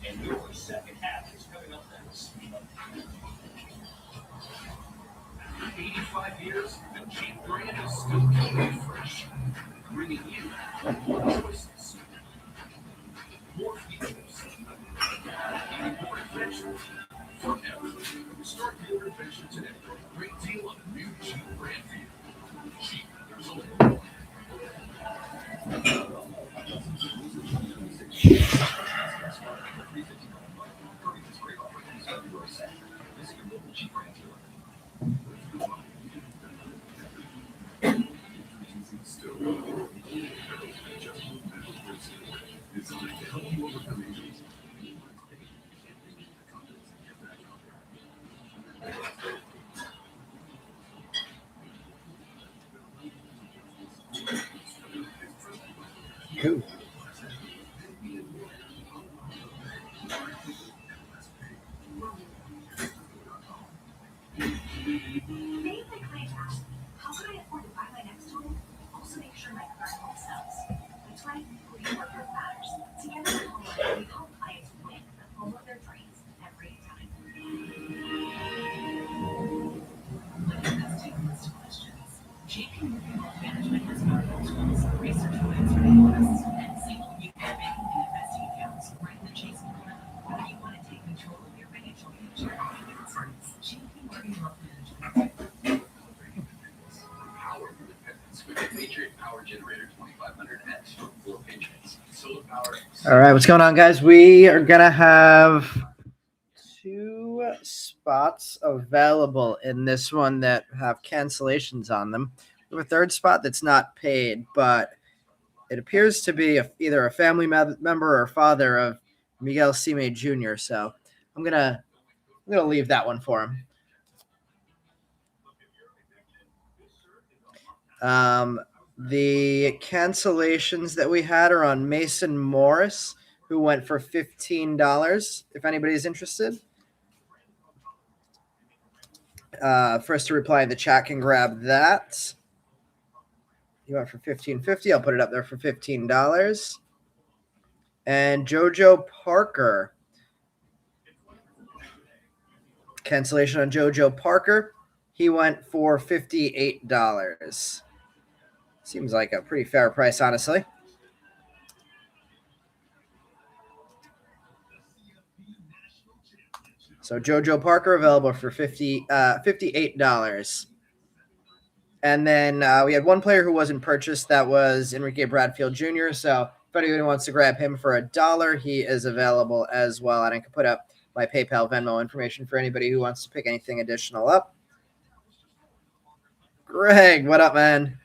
And your second half is coming up next. 85 years, the Jeep brand is still coming fresh, bringing you more choices, more features, and more adventure forever. Start your adventure today. Great deal on a new Jeep brand vehicle. Jeep, there's only one. Cool. How could I afford to buy my next home? Also make sure my current home sells. That's right, we work with matters. Together we help clients win the home of their dreams every time. Let's take a list of questions. JP Morgan Wealth Management has powerful tools, research plans for analysts, and single UK banking and investing accounts right in the Chase corner. Whether you want to take control of your financial future or make it start, JP Morgan Wealth Management. Power independence with the Patriot Power Generator 2500X from 4 Patriots. Solar power. All right, what's going on, guys? We are going to have 2 spots available in this one that have cancellations on them. We have a third spot that's not paid, but it appears to be either a family member or father of Miguel Cime Jr., so I'm gonna leave that one for him. The cancellations that we had are on Mason Morris, who went for $15, if anybody's interested. First to reply in the chat can grab that. He went for $15.50. I'll put it up there for $15. And JoJo Parker. Cancellation on JoJo Parker. He went for $58. Seems like a pretty fair price, honestly. So JoJo Parker available for $58. And then we had one player who wasn't purchased. That was Enrique Bradfield Jr. So if anybody wants to grab him for $1, he is available as well. And I can put up my PayPal Venmo information for anybody who wants to pick anything additional up. Greg, what up, man?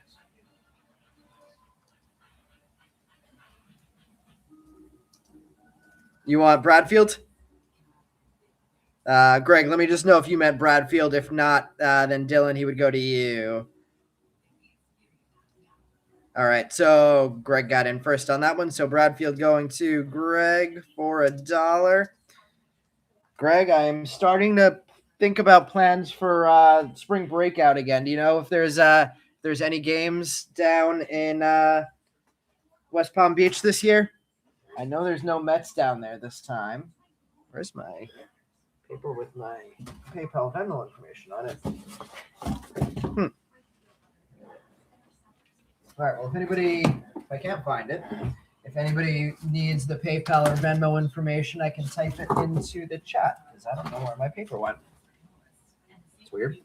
You want Bradfield? Greg, let me just know if you meant Bradfield. If not, then Dylan, he would go to you. All right, so Greg got in first on that one. So Bradfield going to Greg for $1. Greg, I'm starting to think about plans for spring breakout again. Do you know if there's any games down in West Palm Beach this year? I know there's no Mets down there this time. Where's my paper with my PayPal Venmo information on it? All right, well, if I can't find it, if anybody needs the PayPal or Venmo information, I can type it into the chat because I don't know where my paper went. It's weird.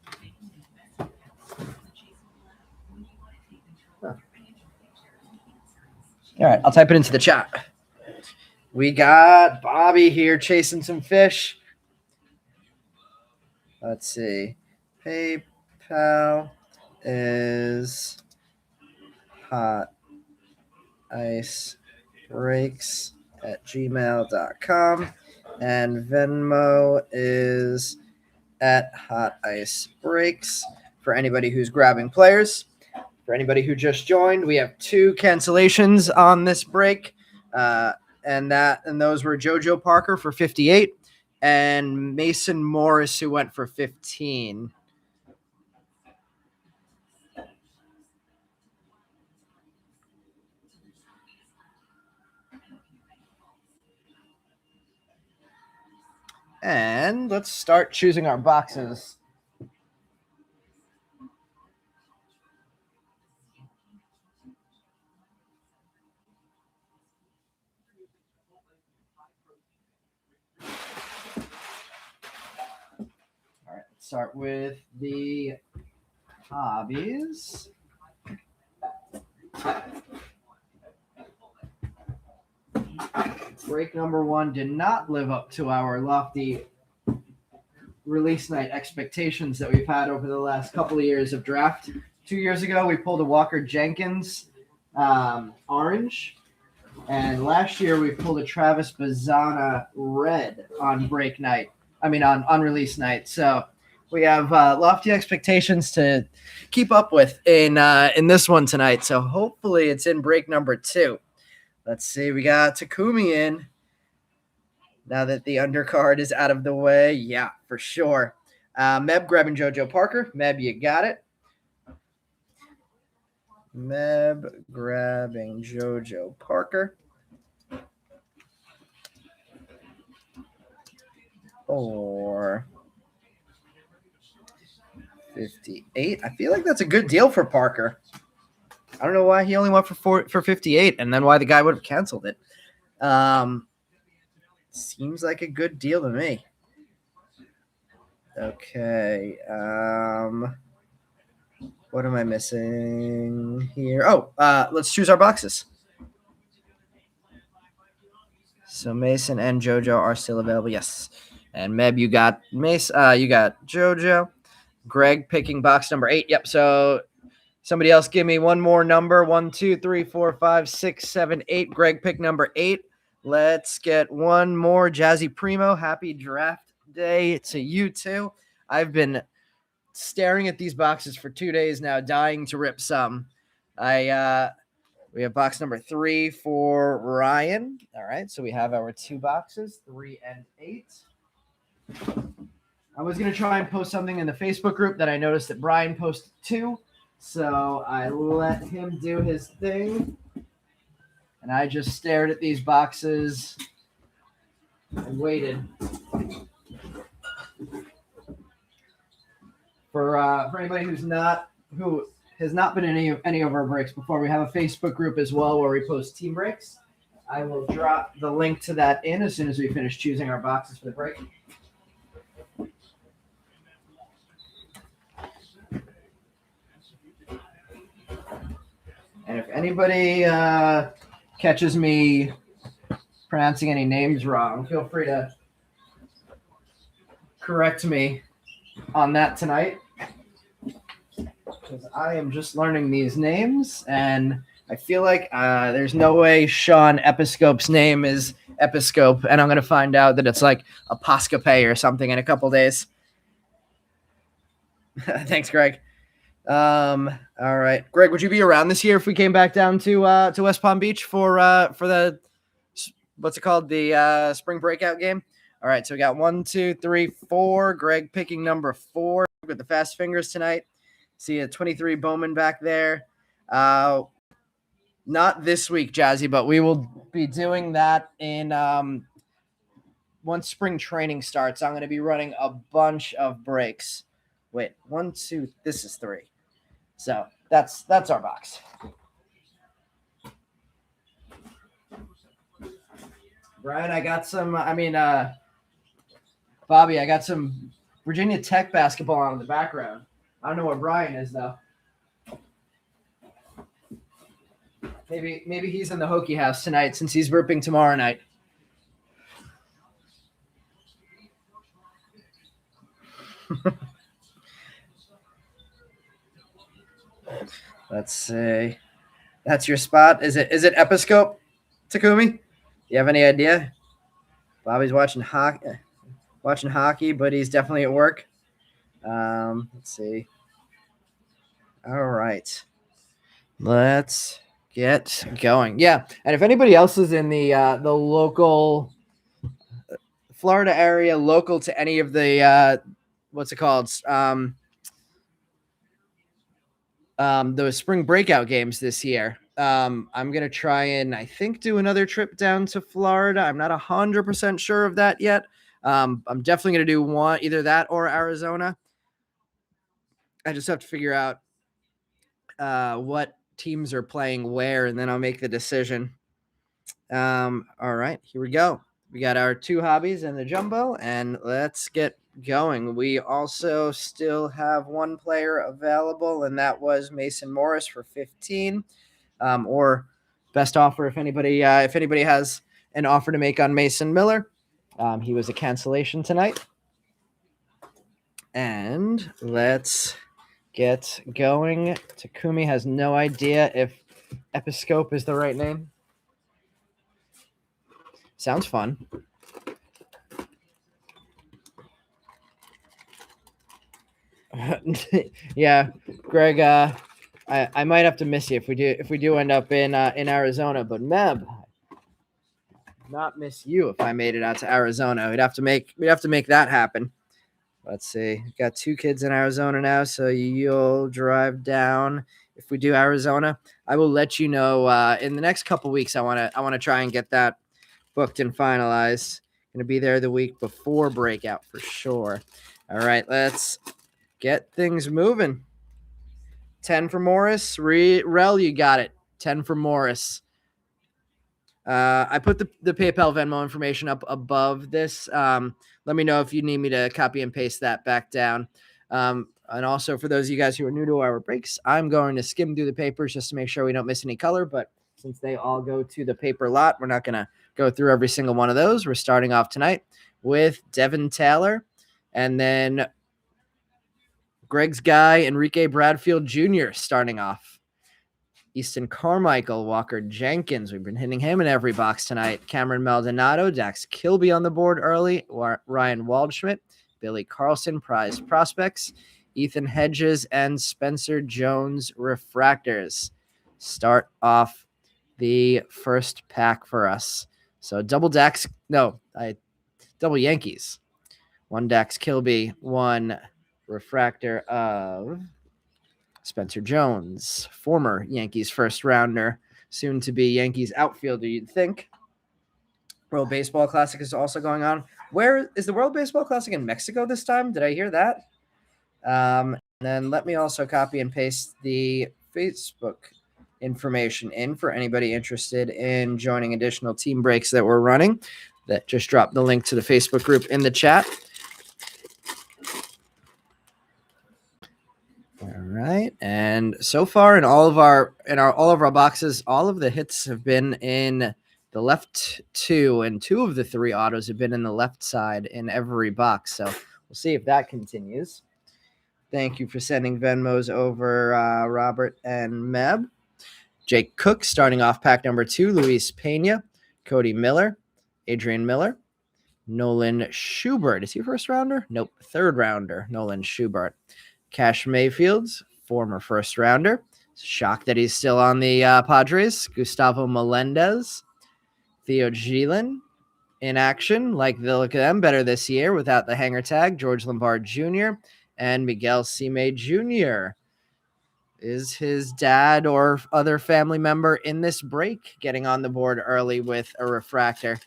Huh. All right, I'll type it into the chat. We got Bobby here chasing some fish. Let's see. PayPal is hoticebreaks@gmail.com and Venmo is @hoticebreaks for anybody who's grabbing players. For anybody who just joined, we have 2 cancellations on this break, and those were JoJo Parker for $58 and Mason Morris, who went for $15. And let's start choosing our boxes. All right, let's start with the hobbies. Break number 1 did not live up to our lofty release night expectations that we've had over the last couple of years of draft. 2 years ago, we pulled a Walker Jenkins orange. And last year, we pulled a Travis Bazzana red on break night. On release night. So we have lofty expectations to keep up with in this one tonight. So hopefully it's in break number 2. Let's see. We got Takumi in. Now that the undercard is out of the way. Yeah, for sure. Meb grabbing JoJo Parker. Meb, you got it. Meb grabbing JoJo Parker. Or 58. I feel like that's a good deal for Parker. I don't know why he only went for 58 and then why the guy would have canceled it. Seems like a good deal to me. Okay. What am I missing here? Oh, let's choose our boxes. So Mason and JoJo are still available. Yes. And Meb, you got Mason. You got JoJo. Greg picking box number 8. Yep. So somebody else give me one more number. 1, 2, 3, 4, 5, 6, 7, 8. Greg pick number 8. Let's get one more. Jazzy Primo, happy draft day to you too. I've been staring at these boxes for 2 days now, dying to rip some. We have box number 3 for Ryan. All right, so we have our 2 boxes, 3 and 8. I was going to try and post something in the Facebook group that I noticed that Brian posted too, so I let him do his thing. And I just stared at these boxes and waited for anybody who has not been in any of our breaks before. We have a Facebook group as well where we post team breaks. I will drop the link to that in as soon as we finish choosing our boxes for the break. And if anybody catches me pronouncing any names wrong, feel free to correct me on that tonight, because I am just learning these names, and I feel like there's no way Sean Episcope's name is Episcope, and I'm going to find out that it's like Aposcope or something in a couple days. Thanks, Greg. All right, Greg, would you be around this year if we came back down to West Palm Beach for the what's it called, the spring breakout game? All right, so we got 1, 2, 3, 4. Greg picking number 4 with the fast fingers tonight. See a 23 Bowman back there. Not this week, Jazzy, but we will be doing that in once spring training starts. I'm going to be running a bunch of breaks. Wait, 1, 2. This is 3. So that's our box. Brian, I got some. Bobby, I got some Virginia Tech basketball on in the background. I don't know where Brian is though. Maybe he's in the Hokie house tonight since he's ripping tomorrow night. Let's see. That's your spot. Is it Episcope, Takumi? You have any idea? Bobby's watching hockey, but he's definitely at work. Let's see. All right. Let's get going. Yeah, and if anybody else is in the local Florida area, local to any of the what's it called? The spring breakout games this year. I'm going to try and I think do another trip down to Florida. I'm not 100% sure of that yet. I'm definitely going to do one, either that or Arizona. I just have to figure out what teams are playing where, and then I'll make the decision. All right, here we go. We got our 2 hobbies and the jumbo, and let's get going. We also still have 1 player available, and that was Mason Morris for 15, or best offer if anybody has an offer to make on Mason Miller. He was a cancellation tonight. And let's get going. Takumi has no idea if Episcope is the right name. Sounds fun. Yeah, Greg. I might have to miss you if we do end up in Arizona. But Meb, not miss you if I made it out to Arizona. We'd have to make that happen. Let's see. Got 2 kids in Arizona now, so you'll drive down. If we do Arizona, I will let you know in the next couple weeks. I want to try and get that booked and finalized. Going to be there the week before breakout for sure. All right, let's get things moving. 10 for Morris. Rel, you got it. 10 for Morris. I put the PayPal Venmo information up above this. Let me know if you need me to copy and paste that back down. And also for those of you guys who are new to our breaks, I'm going to skim through the papers just to make sure we don't miss any color. But since they all go to the paper lot, we're not going to go through every single one of those. We're starting off tonight with Devin Taylor, and then Greg's guy, Enrique Bradfield Jr. starting off. Easton Carmichael, Walker Jenkins. We've been hitting him in every box tonight. Cameron Maldonado, Dax Kilby on the board early. Ryan Waldschmidt, Billy Carlson, prize prospects. Ethan Hedges and Spencer Jones refractors. Start off the first pack for us. So double Yankees. 1 Dax Kilby, 1 refractor of Spencer Jones, former Yankees first rounder, soon to be Yankees outfielder, you'd think. World Baseball Classic is also going on. Where is the World Baseball Classic in Mexico this time? Did I hear that? And then let me also copy and paste the Facebook information in for anybody interested in joining additional team breaks that we're running. That just dropped the link to the Facebook group in the chat. All right, and so far in all of our boxes, all of the hits have been in the left 2, and 2 of the 3 autos have been in the left side in every box. So we'll see if that continues. Thank you for sending Venmos over, Robert and Meb. Jake Cook starting off pack number 2. Luis Pena, Cody Miller, Adrian Miller, Nolan Schubert. Is he a first rounder? Nope, 3rd rounder. Nolan Schubert. Cash Mayfield's former first rounder. Shocked that he's still on the Padres. Gustavo Melendez. Theo Gillen in action. Like the look of them better this year without the hanger tag. George Lombard Jr. and Miguel Cime Jr. Is his dad or other family member in this break getting on the board early with a refractor?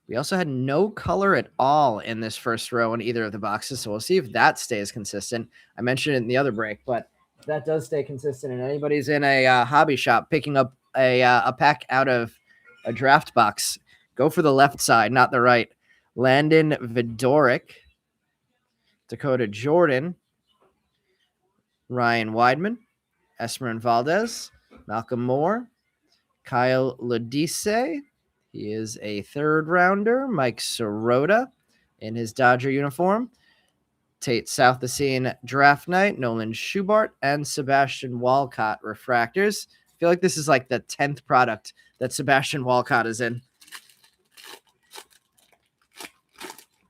We also had no color at all in this first row in either of the boxes, so we'll see if that stays consistent. I mentioned it in the other break, but if that does stay consistent and anybody's in a hobby shop picking up a pack out of a draft box, go for the left side, not the right. Landon Vidoric, Dakota Jordan, Ryan Weidman, Esmerin Valdez, Malcolm Moore, Kyle Ladise. He is a 3rd rounder. Mike Sirota in his Dodger uniform. Tate Southacene draft night. Nolan Schubert and Sebastian Walcott refractors. I feel like this is like the 10th product that Sebastian Walcott is in.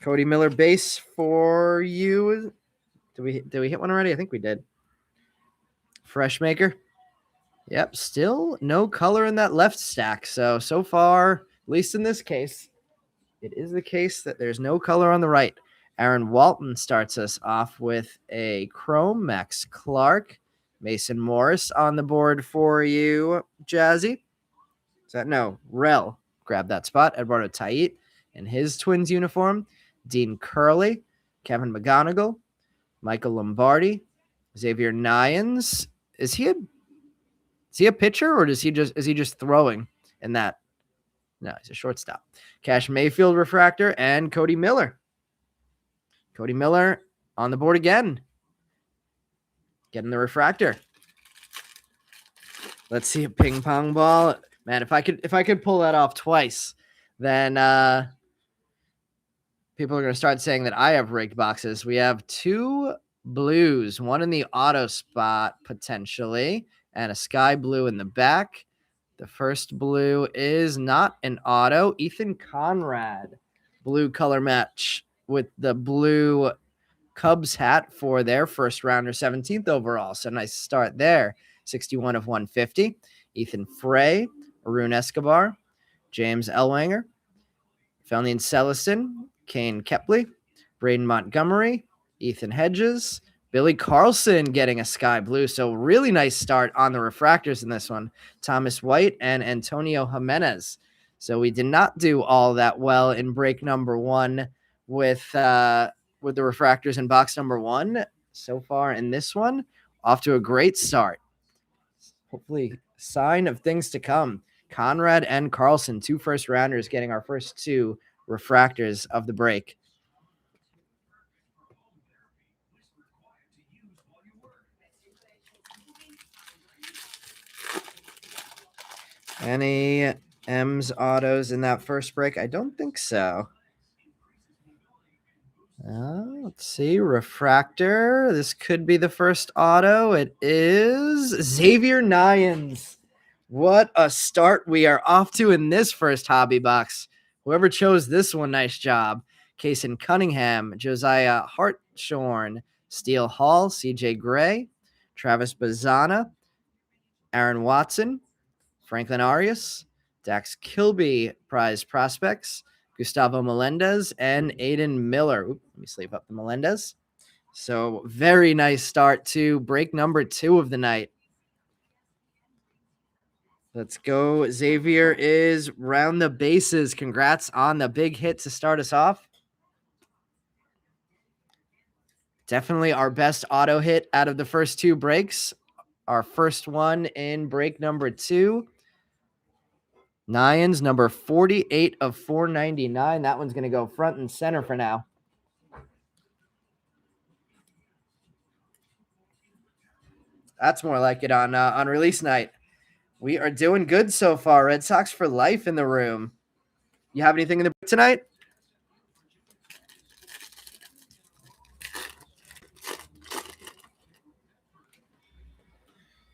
Cody Miller base for you. Did we hit one already? I think we did. Fresh maker. Yep, still no color in that left stack. So far, at least in this case, it is the case that there's no color on the right. Aaron Walton starts us off with a chrome. Max Clark, Mason Morris on the board for you, Jazzy. Is that no? Rel grabbed that spot. Eduardo Tait in his Twins uniform. Dean Curley, Kevin McGonigal, Michael Lombardi, Xavier Nyans. Is he a pitcher or is he just throwing in that? No, he's a shortstop. Cash Mayfield refractor and Cody Miller. Cody Miller on the board again. Getting the refractor. Let's see a ping pong ball. Man, if I could pull that off twice, then people are going to start saying that I have rigged boxes. We have 2 blues, one in the auto spot potentially, and a sky blue in the back. The first blue is not an auto. Ethan Conrad, blue color match with the blue Cubs hat for their first rounder, 17th overall. So nice start there. 61 of 150. Ethan Frey, Arun Escobar, James Ellwanger, Felnian Cellison, Kane Kepley, Braden Montgomery, Ethan Hedges, Billy Carlson getting a sky blue. So really nice start on the refractors in this one. Thomas White and Antonio Jimenez. So we did not do all that well in break number 1 with the refractors in box number 1. So far in this one, off to a great start. Hopefully sign of things to come. Conrad and Carlson, 2 first rounders, getting our first 2 refractors of the break. Any M's autos in that first break? I don't think so. Let's see. Refractor. This could be the first auto. It is Xavier Nyans. What a start we are off to in this first hobby box. Whoever chose this one, nice job. Kason Cunningham, Josiah Hartshorn, Steele Hall, CJ Gray, Travis Bazana, Aaron Watson, Franklin Arias, Dax Kilby, prize prospects, Gustavo Melendez, and Aiden Miller. Let me sleeve up the Melendez. So very nice start to break number 2 of the night. Let's go. Xavier is round the bases. Congrats on the big hit to start us off. Definitely our best auto hit out of the first 2 breaks. Our first one in break number 2. Nyans, number 48 of 499. That one's going to go front and center for now. That's more like it on release night. We are doing good so far. Red Sox for life in the room. You have anything in the book tonight?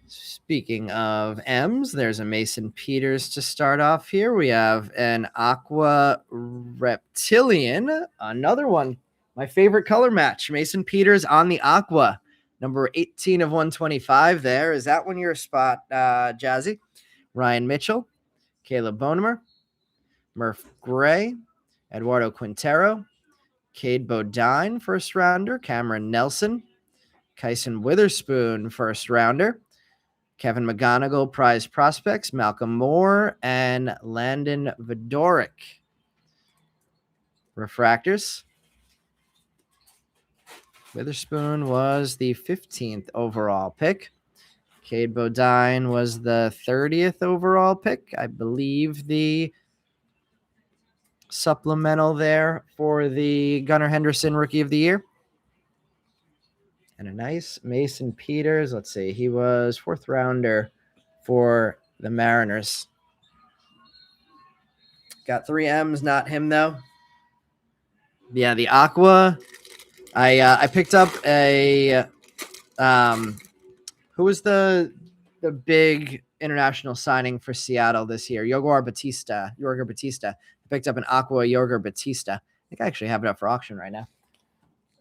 Speaking of M's, there's a Mason Peters to start off here. We have an Aqua Reptilian, another one. My favorite color match, Mason Peters on the Aqua, number 18 of 125 there. Is that one your spot, Jazzy? Ryan Mitchell, Caleb Bonemer, Murph Gray, Eduardo Quintero, Cade Bodine, first rounder, Cameron Nelson, Kyson Witherspoon, first rounder, Kevin McGonigal, prize prospects, Malcolm Moore, and Landon Vidoric. Refractors. Witherspoon was the 15th overall pick. Cade Bodine was the 30th overall pick. I believe the supplemental there for the Gunnar Henderson Rookie of the Year. And a nice Mason Peters. Let's see. He was 4th rounder for the Mariners. Got 3 M's, not him though. Yeah, the Aqua. I picked up a who was the big international signing for Seattle this year? Yorger Batista. I picked up an Aqua Yorger Batista. I think I actually have it up for auction right now.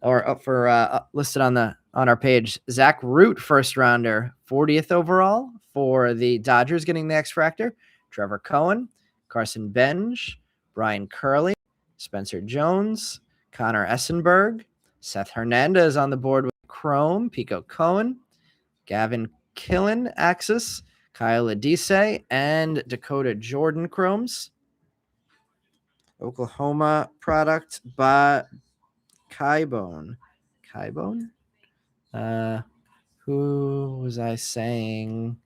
Or up for listed on our page. Zach Root, first rounder, 40th overall for the Dodgers, getting the X-Fractor. Trevor Cohen, Carson Benj, Brian Curley, Spencer Jones, Connor Essenberg, Seth Hernandez on the board with Chrome, Pico Cohen, Gavin Killen Axis, Kyle Adise, and Dakota Jordan Chromes. Oklahoma product by Kybone. Kybone? Who was I saying?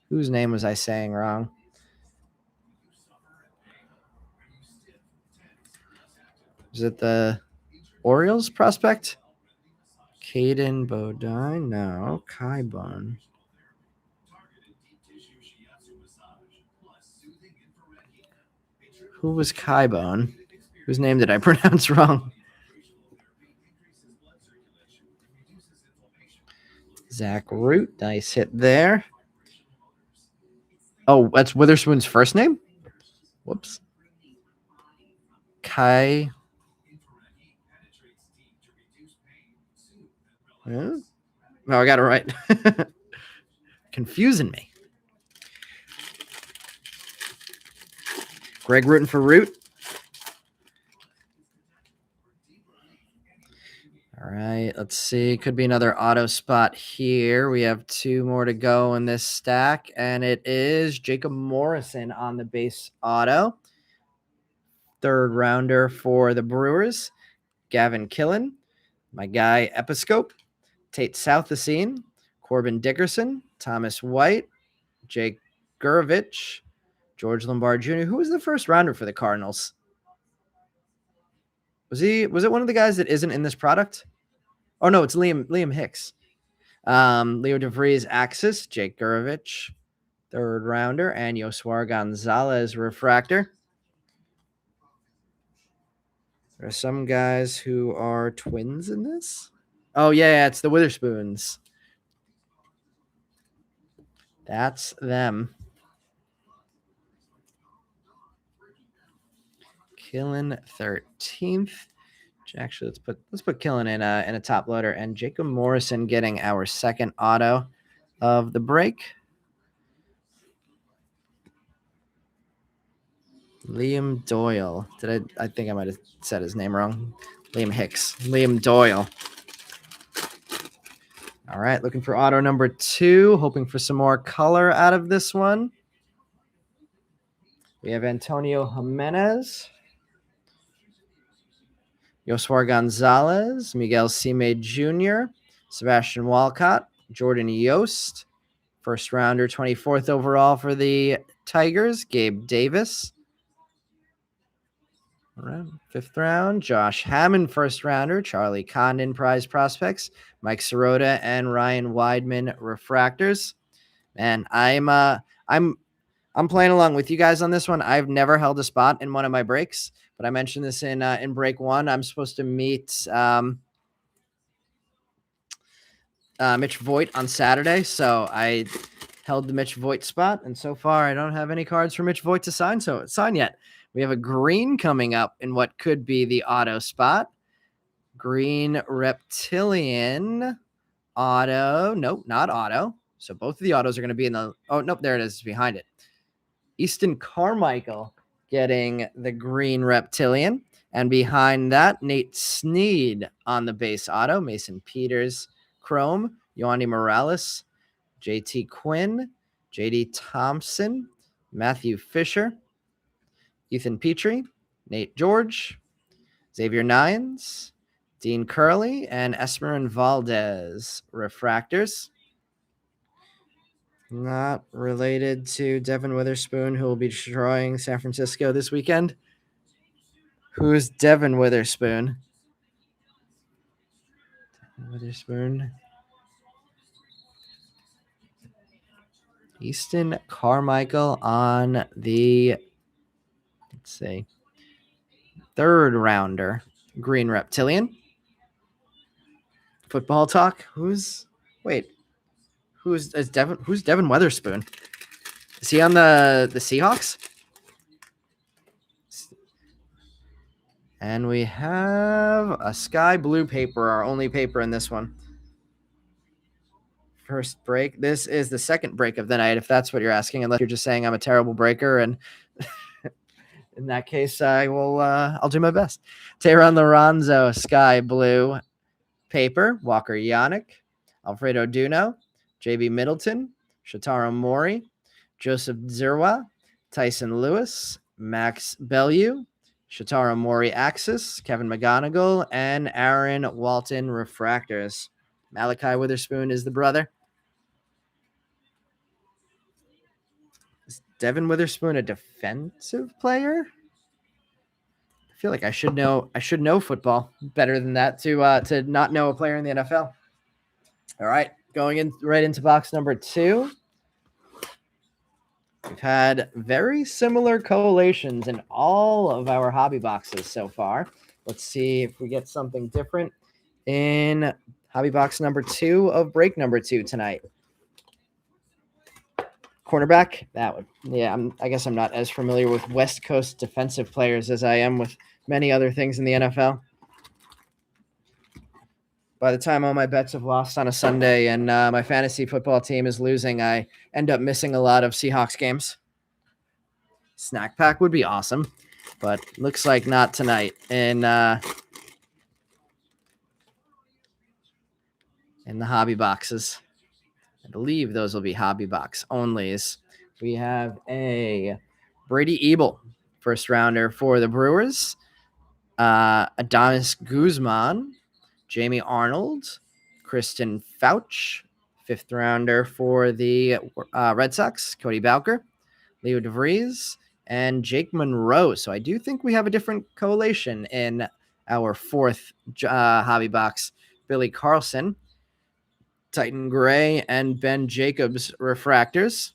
Whose name was I saying wrong? Is it the Orioles prospect? Caden Bodine? No, Kybone. Who was Kybone? Whose name did I pronounce wrong? Zach Root. Nice hit there. Oh, that's Witherspoon's first name? Whoops. Kai. Huh? No, I got it right. Confusing me. Greg rooting for Root. All right, let's see. Could be another auto spot here. We have 2 more to go in this stack, and it is Jacob Morrison on the base auto. 3rd rounder for the Brewers. Gavin Killen, my guy Episcope, Tate Southacene, Corbin Dickerson, Thomas White, Jake Gurovich, George Lombard Jr. Who was the 1st rounder for the Cardinals? Was it one of the guys that isn't in this product? Oh no, it's Liam Hicks. Leo DeVries Axis, Jake Gurovich, 3rd rounder, and Yoswar Gonzalez refractor. There are some guys who are twins in this. Oh yeah, it's the Witherspoons. That's them. Killen 13th. Actually, let's put Killen in a top loader, and Jacob Morrison getting our 2nd auto of the break. Liam Doyle. I think I might have said his name wrong. Liam Hicks. Liam Doyle. All right, looking for auto number 2, hoping for some more color out of this one. We have Antonio Jimenez, Yoswar Gonzalez, Miguel Cime Jr., Sebastian Walcott, Jordan Yost, 1st rounder, 24th overall for the Tigers, Gabe Davis. All right, 5th round, Josh Hammond, 1st rounder, Charlie Condon, prize prospects, Mike Sirota, and Ryan Weidman, refractors. Man, I'm playing along with you guys on this one. I've never held a spot in one of my breaks, but I mentioned this in break 1. I'm supposed to meet Mitch Voigt on Saturday, so I held the Mitch Voigt spot, and so far I don't have any cards for Mitch Voigt to sign yet. We have a green coming up in what could be the auto spot. Green Reptilian auto. Nope, not auto. So both of the autos are going to be in the... Oh, nope, there it is behind it. Easton Carmichael getting the green Reptilian. And behind that, Nate Snead on the base auto. Mason Peters, Chrome. Yohandy Morales. JT Quinn. JD Thompson. Matthew Fisher. Ethan Petrie. Nate George. Xavier Nyans. Dean Curley. And Esmerin Valdez. Refractors. Not related to Devin Witherspoon, who will be destroying San Francisco this weekend. Who's Devin Witherspoon? Witherspoon. Easton Carmichael on the, let's see, 3rd rounder. Green Reptilian. Football talk. Who's Devin Witherspoon? Is he on the Seahawks? And we have a sky blue paper, our only paper in this one. First break. This is the 2nd break of the night, if that's what you're asking, unless you're just saying I'm a terrible breaker. And in that case, I'll do my best. Tehran Lorenzo, sky blue paper. Walker Yannick, Alfredo Duno, JB Middleton, Shotaro Mori, Joseph Zerwa, Tyson Lewis, Max Bellew, Shotaro Mori Axis, Kevin McGonigal, and Aaron Walton Refractors. Malachi Witherspoon is the brother. Is Devin Witherspoon a defensive player? I feel like I should know football better than that to not know a player in the NFL. All right, going in right into box number 2. We've had very similar collations in all of our hobby boxes so far. Let's see if we get something different in hobby box number 2 of break number 2 tonight. Cornerback, that would, yeah, I guess I'm not as familiar with West Coast defensive players as I am with many other things in the NFL. By the time all my bets have lost on a Sunday and my fantasy football team is losing, I end up missing a lot of Seahawks games. Snack pack would be awesome, but looks like not tonight. In the hobby boxes, I believe those will be hobby box onlys. We have a Brady Ebel, first rounder for the Brewers. Adonis Guzman, Jamie Arnold, Kristen Fouch, fifth rounder for the Red Sox, Cody Bowker, Leo DeVries, and Jake Monroe. So I do think we have a different collation in our fourth hobby box. Billy Carlson, Titan Gray, and Ben Jacobs refractors.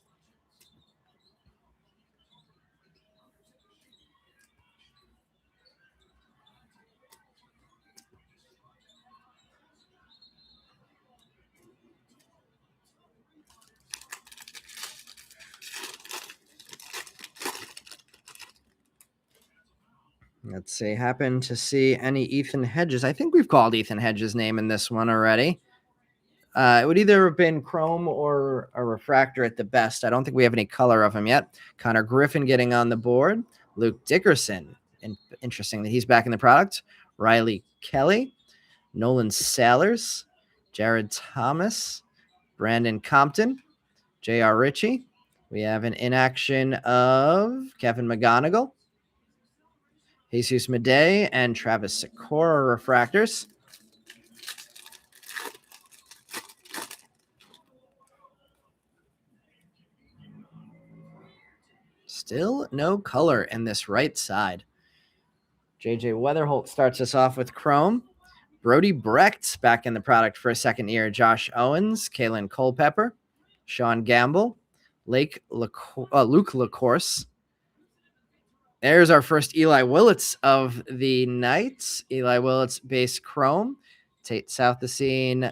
Let's see. Happen to see any Ethan Hedges? I think we've called Ethan Hedges' name in this one already. It would either have been chrome or a refractor at the best. I don't think we have any color of him yet. Connor Griffin getting on the board. Luke Dickerson. Interesting that he's back in the product. Riley Kelly. Nolan Sailors. Jared Thomas. Brandon Compton. J.R. Ritchie. We have an inaction of Kevin McGonigal. Jesus Madej and Travis Sikora refractors. Still no color in this right side. JJ Weatherholt starts us off with chrome. Brody Brecht back in the product for a second year. Josh Owens, Kalen Culpepper, Sean Gamble, Luke LaCourse. There's our first Eli Willits of the night. Eli Willits base chrome. Tate Southesine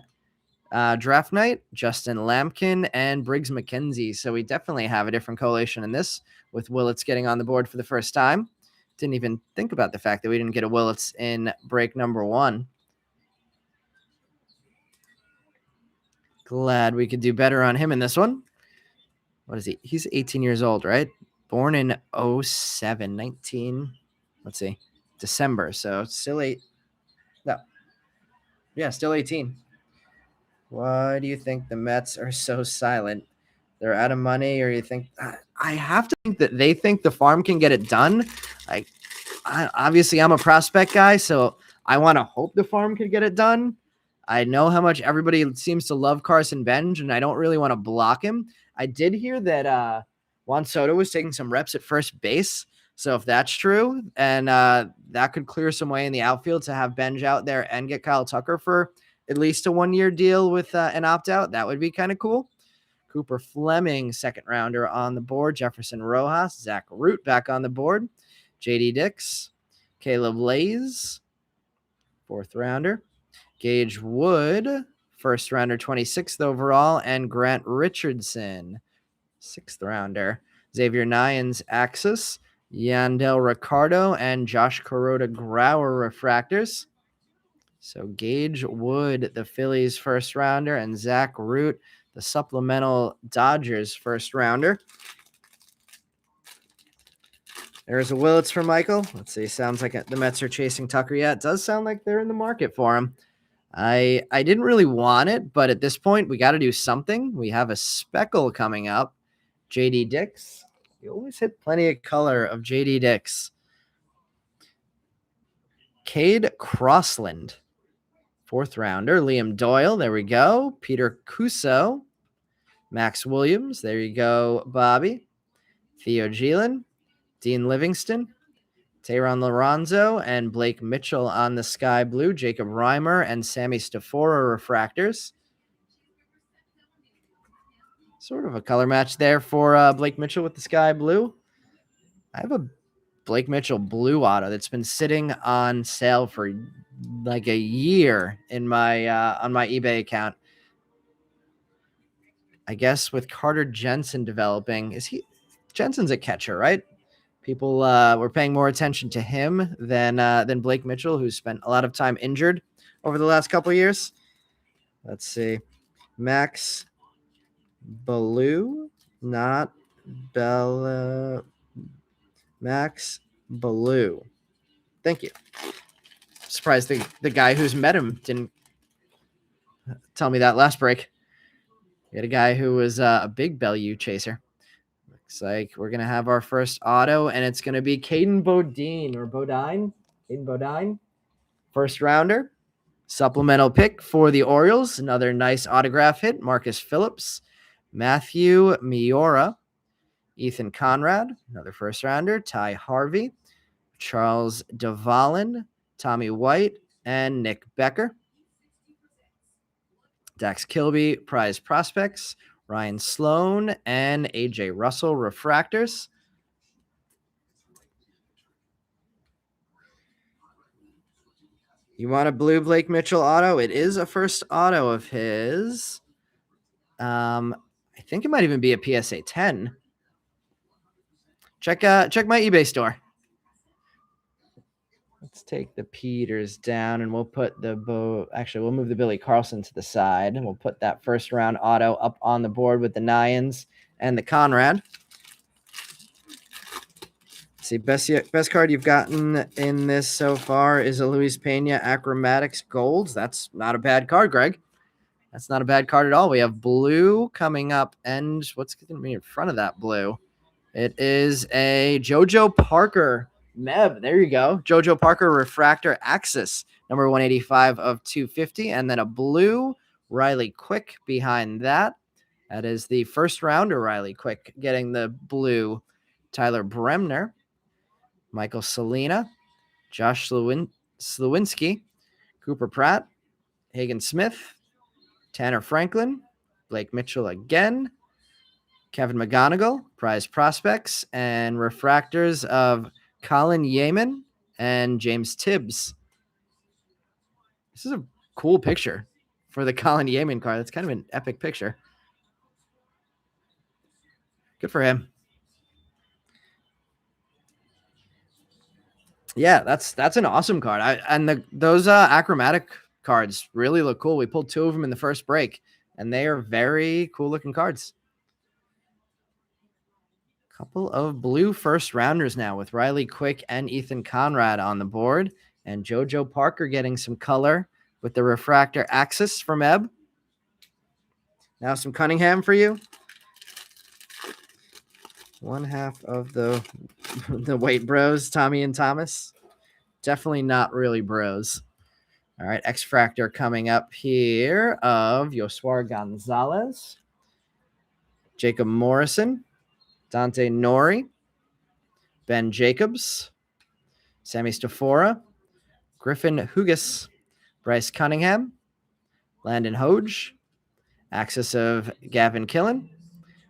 draft night, Justin Lampkin, and Briggs McKenzie. So we definitely have a different collation in this, with Willits getting on the board for the first time. Didn't even think about the fact that we didn't get a Willits in break number 1. Glad we could do better on him in this one. What is he? He's 18 years old, right? Born in 19. Let's see, December. So still 8. No. Yeah, still 18. Why do you think the Mets are so silent? They're out of money, or you think? I have to think that they think the farm can get it done. Obviously, I'm a prospect guy, so I want to hope the farm can get it done. I know how much everybody seems to love Carson Benj, and I don't really want to block him. I did hear that Juan Soto was taking some reps at first base. So if that's true, and that could clear some way in the outfield to have Benj out there and get Kyle Tucker for at least a 1-year deal with an opt-out, that would be kind of cool. Cooper Fleming, second rounder on the board. Jefferson Rojas, Zach Root back on the board. JD Dix, Caleb Lays, fourth rounder. Gage Wood, first rounder, 26th overall. And Grant Richardson, sixth rounder. Xavier Nyans, Axis. Yandel Ricardo and Josh Kuroda Grauer refractors. So Gage Wood, the Phillies first rounder, and Zach Root, the supplemental Dodgers first rounder. There's a Willits for Michael. Let's see. Sounds like the Mets are chasing Tucker. Yeah, it does sound like they're in the market for him. I didn't really want it, but at this point, we got to do something. We have a speckle coming up. J.D. Dix. You always hit plenty of color of J.D. Dix. Cade Crossland, 4th rounder. Liam Doyle, there we go. Peter Cuso. Max Williams, there you go, Bobby. Theo Gielan. Dean Livingston. Tayron Lorenzo and Blake Mitchell on the sky blue. Jacob Reimer and Sammy Stafora refractors. Sort of a color match there for Blake Mitchell with the sky blue. I have a Blake Mitchell blue auto that's been sitting on sale for like a year in my on my eBay account. I guess with Carter Jensen developing, Jensen's a catcher, right? People were paying more attention to him than Blake Mitchell, who's spent a lot of time injured over the last couple of years. Let's see. Max Ballou, not Bella. Max Ballou. Thank you. Surprised the guy who's met him didn't tell me that last break. We had a guy who was a big Bellew chaser. Looks like we're going to have our first auto, and it's going to be Caden Bodine or Bodine. Caden Bodine. 1st rounder. Supplemental pick for the Orioles. Another nice autograph hit. Marcus Phillips. Matthew Miura. Ethan Conrad. Another 1st rounder. Ty Harvey. Charles Duvallin. Tommy White. And Nick Becker. Dax Kilby, prize prospects, Ryan Sloan, and AJ Russell refractors. You want a blue Blake Mitchell auto? It is a first auto of his. I think it might even be a PSA 10. Check my eBay store. Let's take the Peters down, and we'll put we'll move the Billy Carlson to the side, and we'll put that 1st round auto up on the board with the Nyans and the Conrad. See, best card you've gotten in this so far is a Luis Pena Acromatics Golds. That's not a bad card, Greg. That's not a bad card at all. We have blue coming up, and what's going to be in front of that blue? It is a JoJo Parker Meb. There you go. JoJo Parker Refractor Axis, number 185 of 250, and then a blue Riley Quick behind that. That is the 1st rounder Riley Quick getting the blue. Tyler Bremner, Michael Salina, Josh Slewinski, Cooper Pratt, Hagen Smith, Tanner Franklin, Blake Mitchell again, Kevin McGonigal, prize prospects, and refractors of Colin Yeaman and James Tibbs. This is a cool picture for the Colin Yeaman card. That's kind of an epic picture. Good for him. Yeah, that's an awesome card. Those achromatic cards really look cool. We pulled 2 of them in the first break, and they are very cool looking cards. Couple of blue 1st rounders now with Riley Quick and Ethan Conrad on the board, and JoJo Parker getting some color with the refractor Axis from Ebb. Now some Cunningham for you. 1/2 of the White Bros, Tommy and Thomas. Definitely not really bros. All right, X-Fractor coming up here of Yoswar Gonzalez, Jacob Morrison, Dante Nori, Ben Jacobs, Sammy Stafora, Griffin Hugas, Bryce Cunningham, Landon Hoge, Axis of Gavin Killen,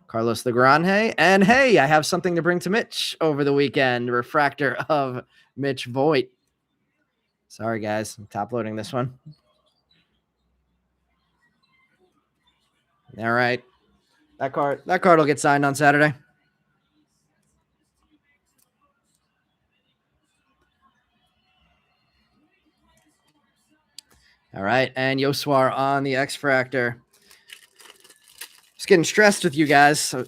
Carlos Legrande, and hey, I have something to bring to Mitch over the weekend. Refractor of Mitch Voigt. Sorry, guys. I'm top loading this one. All right. That card will get signed on Saturday. All right. And Yoswar on the X-Fractor. Just getting stressed with you guys. So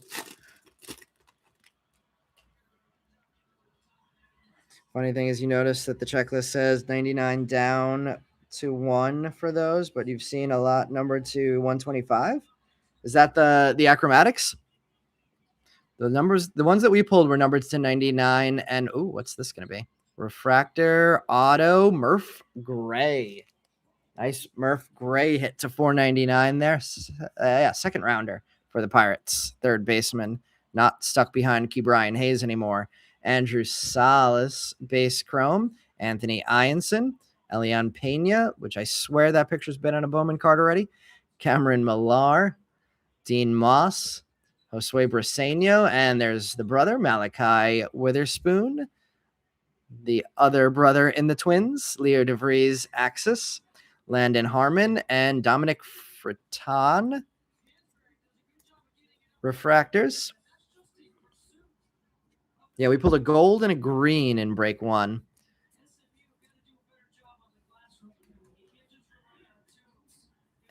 funny thing is you notice that the checklist says 99 down to 1 for those, but you've seen a lot numbered to 125. Is that the achromatics? The numbers, the ones that we pulled were numbered to 99. And oh, what's this going to be? Refractor auto Murph Gray. Nice Murph Gray hit to 499 there. Yeah, second rounder for the Pirates. Third baseman, not stuck behind Ke'Bryan Hayes anymore. Andrew Salas, base chrome. Anthony Ianson, Elian Pena, which I swear that picture's been on a Bowman card already. Cameron Millar, Dean Moss, Josue Briseño, and there's the brother, Malachi Witherspoon. The other brother in the Twins, Leo DeVries Axis, Landon Harmon, and Dominic Fritton. Refractors. Yeah, we pulled a gold and a green in break 1.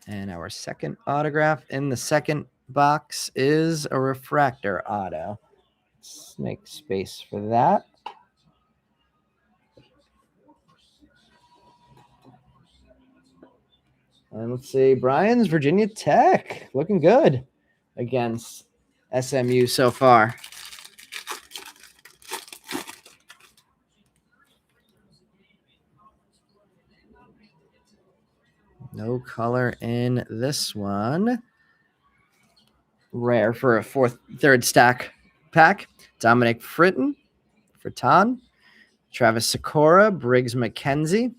And our second autograph in the second box is a refractor auto. Let's make space for that. And let's see, Brian's Virginia Tech looking good against SMU so far. No color in this one. Rare for a third stack pack. Dominic Fritton, Travis Sikora, Briggs McKenzie,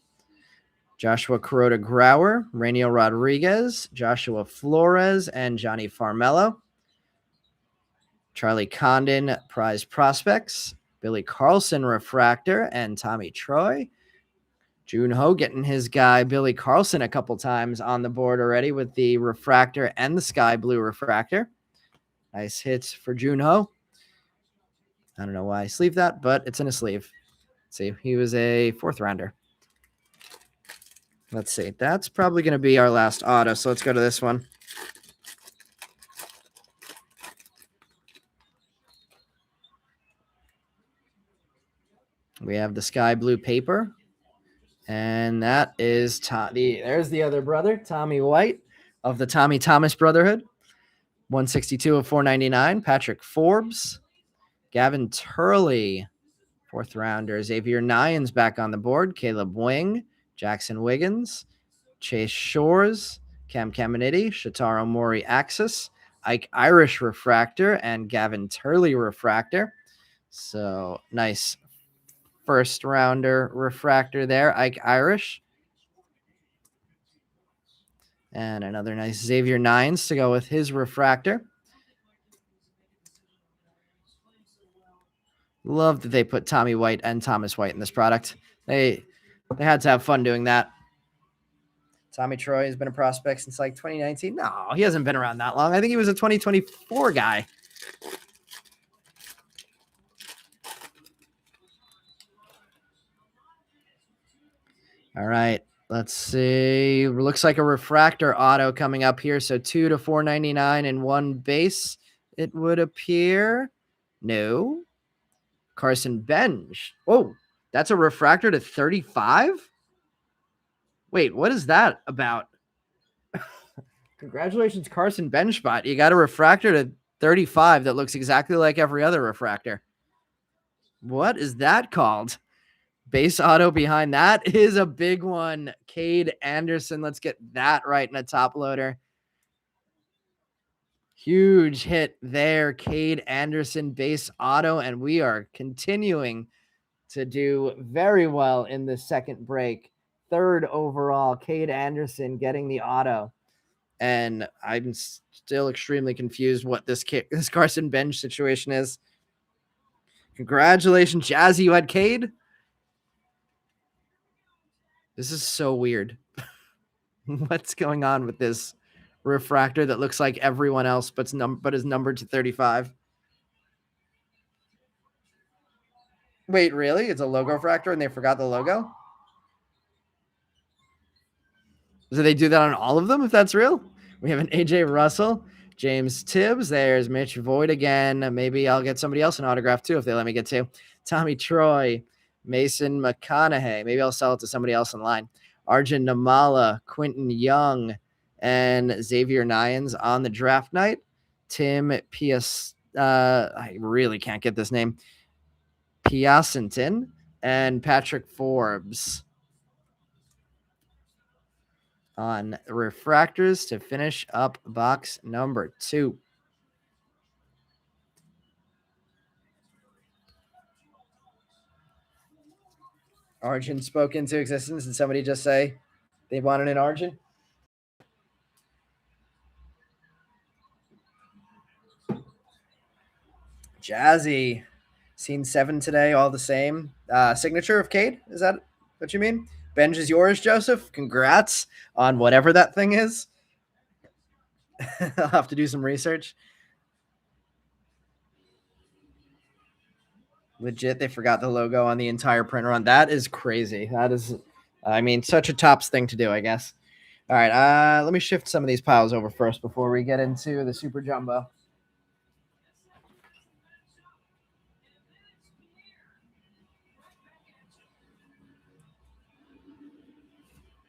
Joshua Kuroda Grauer, Rainiel Rodriguez, Joshua Flores, and Johnny Farmello. Charlie Condon, Prize Prospects, Billy Carlson, Refractor, and Tommy Troy. Junho getting his guy Billy Carlson a couple times on the board already with the refractor and the sky blue refractor. Nice hits for Junho. I don't know why I sleeved that, but it's in a sleeve. Let's see, he was a 4th rounder. Let's see. That's probably going to be our last auto, so let's go to this one. We have the sky blue paper. And that is there's the other brother, Tommy White of the Tommy Thomas Brotherhood. 162 of 499. Patrick Forbes, Gavin Turley, 4th rounder. Xavier Nyans back on the board. Caleb Wing, Jackson Wiggins, Chase Shores, Cam Caminiti, Shotaro Mori Axis, Ike Irish Refractor, and Gavin Turley Refractor. So nice 1st rounder refractor there, Ike Irish. And another nice Xavier Nines to go with his refractor. Love that they put Tommy White and Thomas White in this product. They had to have fun doing that. Tommy Troy has been a prospect since like 2019. No, he hasn't been around that long. I think he was a 2024 guy. All right, let's see. Looks like a refractor auto coming up here. So 2 to 499 in one base, it would appear. No. Carson Benj. Oh, that's a refractor to 35? Wait, what is that about? Congratulations, Carson Benj spot. You got a refractor to 35 that looks exactly like every other refractor. What is that called? Base auto behind that is a big one. Cade Anderson. Let's get that right in a top loader. Huge hit there. Cade Anderson base auto. And we are continuing to do very well in the second break. 3rd overall, Cade Anderson getting the auto. And I'm still extremely confused what this Carson Benj situation is. Congratulations, Jazzy. You had Cade? This is so weird. What's going on with this refractor that looks like everyone else but is numbered to 35? Wait, really? It's a logo refractor and they forgot the logo? Do they do that on all of them if that's real? We have an AJ Russell, James Tibbs. There's Mitch Voigt again. Maybe I'll get somebody else an autograph too if they let me get to. Tommy Troy, Mason McConaughey. Maybe I'll sell it to somebody else in line. Arjun Namala, Quentin Young, and Xavier Nyans on the draft night. Tim Pias, I really can't get this name, Piacentin, and Patrick Forbes on refractors to finish up box number 2. Arjun spoke into existence, and somebody just say they wanted an Arjun. Jazzy, scene 7 today, all the same. Signature of Cade, is that what you mean? Benj is yours, Joseph. Congrats on whatever that thing is. I'll have to do some research. Legit, they forgot the logo on the entire print run. That is crazy. That is, I mean, such a tops thing to do, I guess. All right, let me shift some of these piles over first before we get into the Super Jumbo.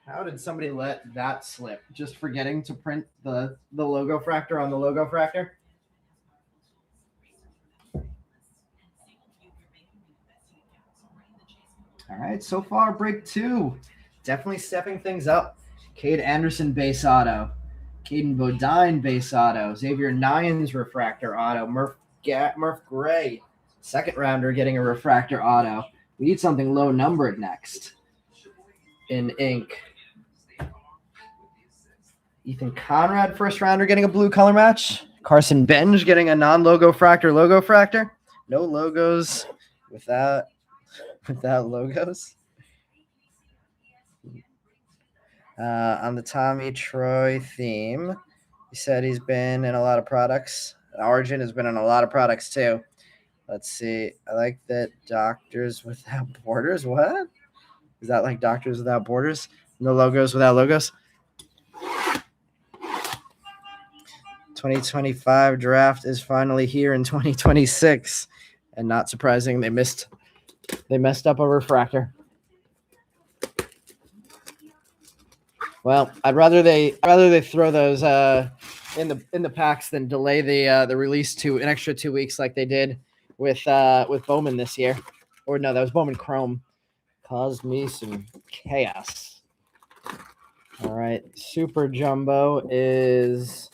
How did somebody let that slip? Just forgetting to print the logo fractor on the logo fractor? All right, so far, break 2. Definitely stepping things up. Cade Anderson base auto. Caden Bodine base auto. Xavier Nyans refractor auto. Murph Gray, second rounder, getting a refractor auto. We need something low numbered next in ink. Ethan Conrad, first rounder, getting a blue color match. Carson Benj getting a non-logo fractor, logo fractor. No logos without logos. On the Tommy Troy theme, he said he's been in a lot of products. Arjun has been in a lot of products too. Let's see. I like that Doctors Without Borders. What? Is that like Doctors Without Borders? No logos without logos? 2025 draft is finally here in 2026. And not surprising, they messed up a refractor. Well, I'd rather they throw those in the packs than delay the release to an extra 2 weeks like they did with Bowman this year. Or no, that was Bowman Chrome. Caused me some chaos. All right, Super Jumbo is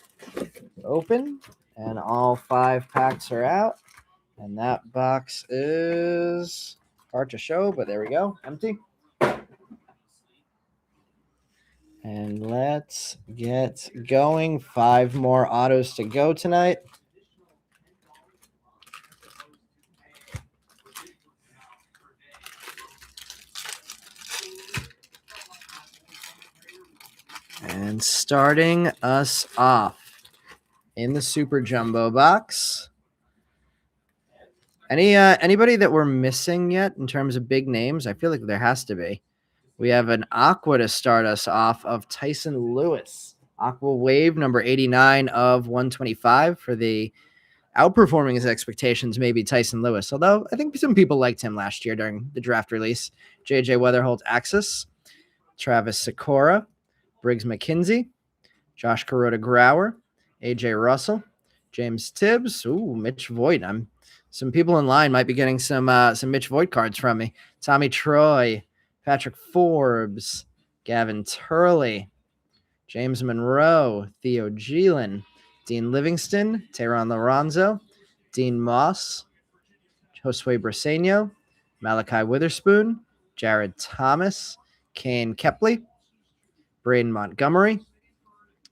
open, and all 5 packs are out. And that box is hard to show, but there we go, empty. And let's get going. 5 more autos to go tonight. And starting us off in the Super Jumbo box. Anybody that we're missing yet in terms of big names? I feel like there has to be. We have an Aqua to start us off of Tyson Lewis. Aqua Wave, number 89 of 125 for the outperforming his expectations, maybe Tyson Lewis. Although I think some people liked him last year during the draft release. JJ Weatherholt Axis, Travis Sikora, Briggs McKinsey, Josh Kuroda Grauer, AJ Russell, James Tibbs. Ooh, Mitch Voigt. Some people in line might be getting some Mitch Voigt cards from me. Tommy Troy, Patrick Forbes, Gavin Turley, James Monroe, Theo Geelan, Dean Livingston, Tehran Lorenzo, Dean Moss, Josue Briseño, Malachi Witherspoon, Jared Thomas, Kane Kepley, Braden Montgomery,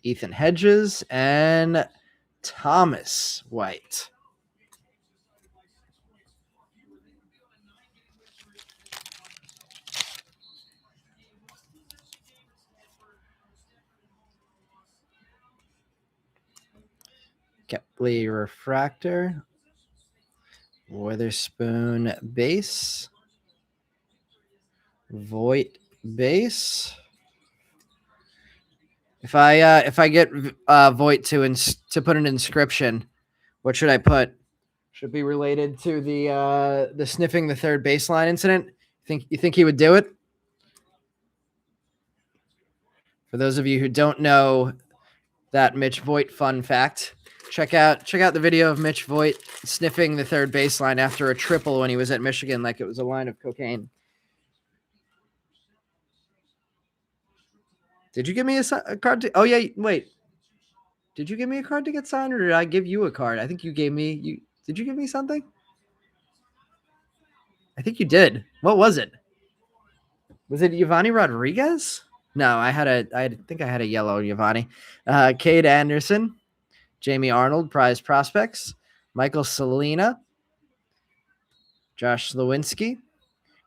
Ethan Hedges, and Thomas White. Kepley refractor, Witherspoon base, Voigt base. If I get Voigt to put an inscription, what should I put? Should it be related to the sniffing the third baseline incident? You think he would do it? For those of you who don't know that Mitch Voigt fun fact, check out the video of Mitch Voigt sniffing the third baseline after a triple when he was at Michigan like it was a line of cocaine. Did you give me a card? Oh, yeah. Wait. Did you give me a card to get signed, or did I give you a card? I think you gave me Did you give me something? I think you did. What was it? Was it Giovanni Rodriguez? No, I think I had a yellow Giovanni. Cade Anderson, Jamie Arnold, prize prospects, Michael Salina, Josh Lewinsky,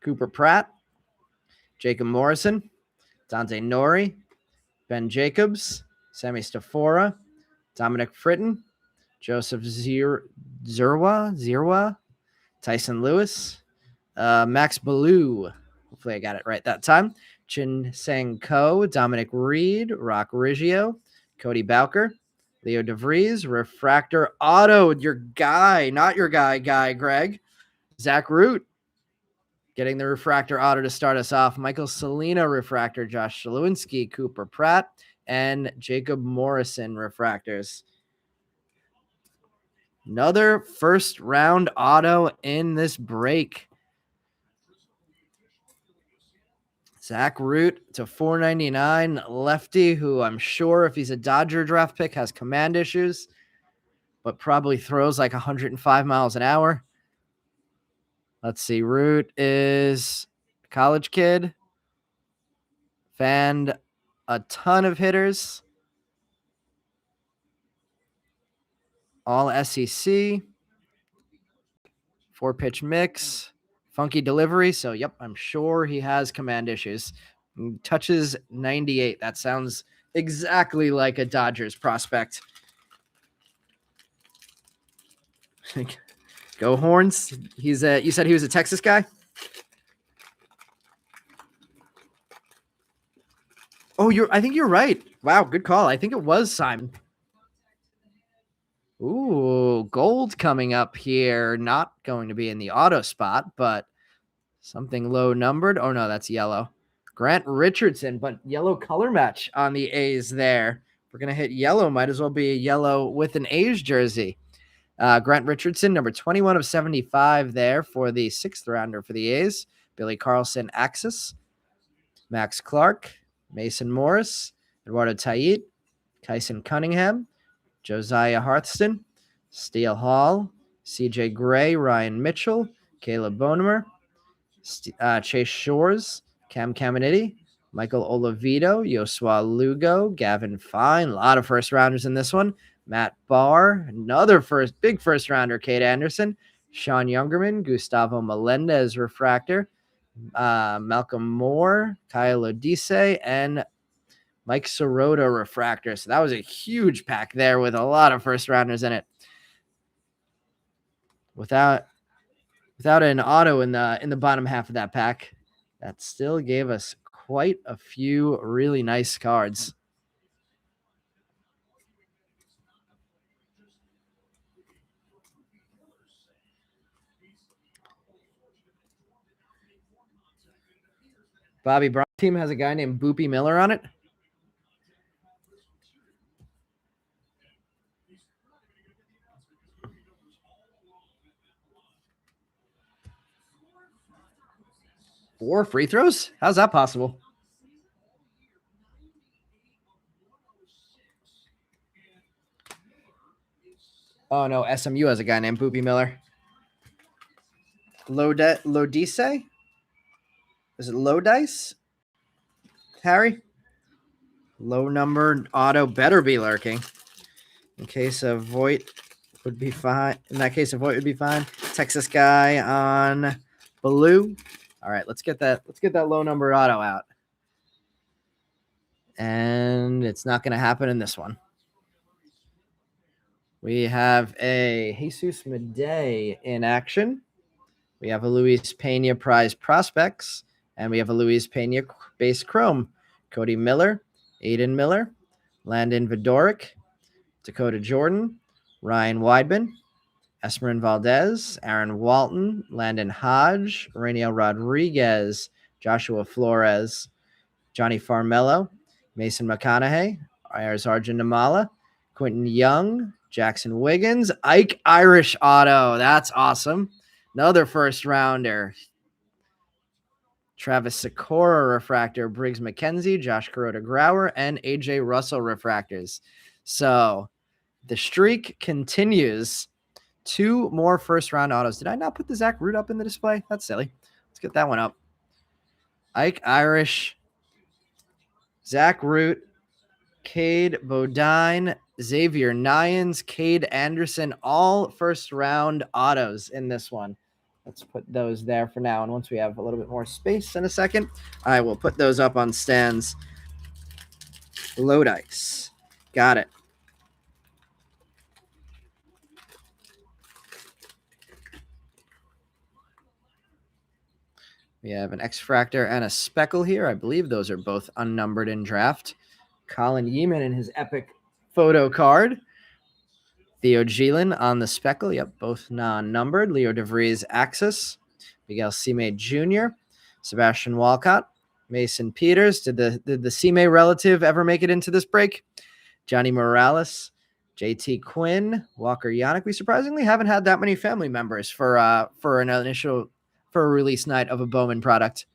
Cooper Pratt, Jacob Morrison, Dante Nori, Ben Jacobs, Sammy Stafora, Dominic Fritton, Joseph Zirwa, Tyson Lewis, Max Ballou. Hopefully I got it right that time. Chin Sang Ko, Dominic Reed, Rock Riggio, Cody Bowker, Leo DeVries, Refractor Auto, your guy, not your guy, Greg. Zach Root getting the Refractor Auto to start us off. Michael Salina Refractor, Josh Lewinsky, Cooper Pratt, and Jacob Morrison Refractors. Another first round auto in this break. Zach Root to 499, lefty, who I'm sure if he's a Dodger draft pick has command issues, but probably throws like 105 miles an hour. Let's see. Root is a college kid, fanned a ton of hitters, all SEC, 4-pitch mix, funky delivery. So, yep, I'm sure he has command issues. Touches 98. That sounds exactly like a Dodgers prospect. Go Horns. You said he was a Texas guy? Oh, I think you're right. Wow, good call. I think it was Simon. Ooh, gold coming up here. Not going to be in the auto spot, but something low numbered. Oh, no, that's yellow. Grant Richardson, but yellow color match on the A's there. If we're going to hit yellow, might as well be a yellow with an A's jersey. Grant Richardson, number 21 of 75 there for the 6th rounder for the A's. Billy Carlson, Axis. Max Clark, Mason Morris, Eduardo Tait, Kyson Cunningham, Josiah Harthston, Steele Hall, CJ Gray, Ryan Mitchell, Caleb Bonemer, Chase Shores, Cam Caminiti, Michael Oliveto, Yosua Lugo, Gavin Fine. A lot of first rounders in this one. Matt Barr, another big first rounder, Cade Anderson, Sean Youngerman, Gustavo Melendez refractor, Malcolm Moore, Kyle Odise, and Mike Sirota refractor. So that was a huge pack there with a lot of first rounders in it. Without an auto in the bottom half of that pack, that still gave us quite a few really nice cards. Bobby Brown team has a guy named Boopy Miller on it. Four free throws? How's that possible? Oh, no, SMU has a guy named Boopy Miller. Lodice? Is it low dice? Harry? Low number auto better be lurking. In case of Voigt would be fine. In that case, Voigt would be fine. Texas guy on Baloo. All right, let's get that low number auto out. And it's not going to happen in this one. We have a Jesus Madej in action. We have a Luis Pena prize prospects, and we have a Luis Pena base chrome. Cody Miller, Aiden Miller, Landon Vidoric, Dakota Jordan, Ryan Weidman, Esmerin Valdez, Aaron Walton, Landon Hodge, Rainiel Rodriguez, Joshua Flores, Johnny Farmello, Mason McConaughey, Ayers Arjun-Namala, Quentin Young, Jackson Wiggins, Ike Irish auto. That's awesome. Another first rounder. Travis Sikora refractor, Briggs McKenzie, Josh Kuroda Grauer, and AJ Russell refractors. So the streak continues. 2 more first round autos. Did I not put the Zach Root up in the display? That's silly. Let's get that one up. Ike Irish, Zach Root, Cade Bodine, Xavier Nyans, Cade Anderson, all first round autos in this one. Let's put those there for now. And once we have a little bit more space in a second, I will put those up on stands. Low dice. Got it. We have an X-Fractor and a Speckle here. I believe those are both unnumbered in draft. Colin Yeaman in his epic photo card. Theo Gielan on the Speckle. Yep, both non-numbered. Leo DeVries Axis. Miguel Cime Jr. Sebastian Walcott. Mason Peters. Did the Cime relative ever make it into this break? Johnny Morales. JT Quinn. Walker Yannick. We surprisingly haven't had that many family members for a release night of a Bowman product.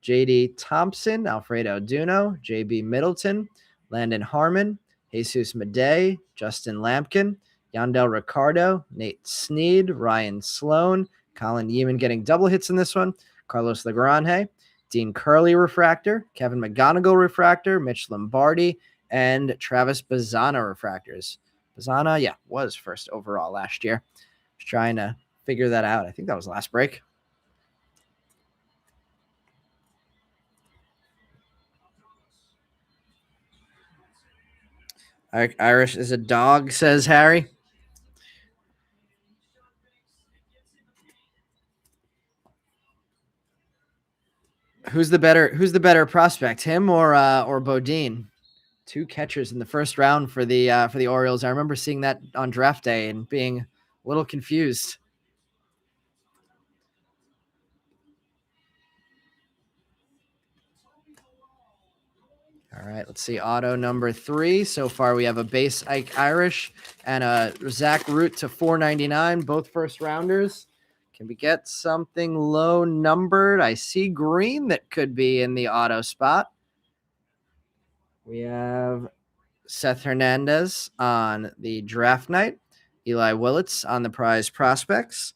JD Thompson, Alfredo Duno, JB Middleton, Landon Harmon, Jesus Madej, Justin Lampkin, Yandel Ricardo, Nate Snead, Ryan Sloan, Colin Yeaman getting double hits in this one, Carlos Legrande, Dean Curley refractor, Kevin McGonigal refractor, Mitch Lombardi, and Travis Bazana refractors. Bazana, yeah, was first overall last year. Just trying to figure that out. I think that was last break. Irish is a dog, says Harry. Who's the better prospect, him or Bodine? 2 catchers in the first round for the Orioles. I remember seeing that on draft day and being a little confused. All right, let's see. Auto number 3. So far, we have a base Ike Irish and a Zach Root to 499, both first rounders. Can we get something low numbered? I see green that could be in the auto spot. We have Seth Hernandez on the draft night, Eli Willits on the prize prospects,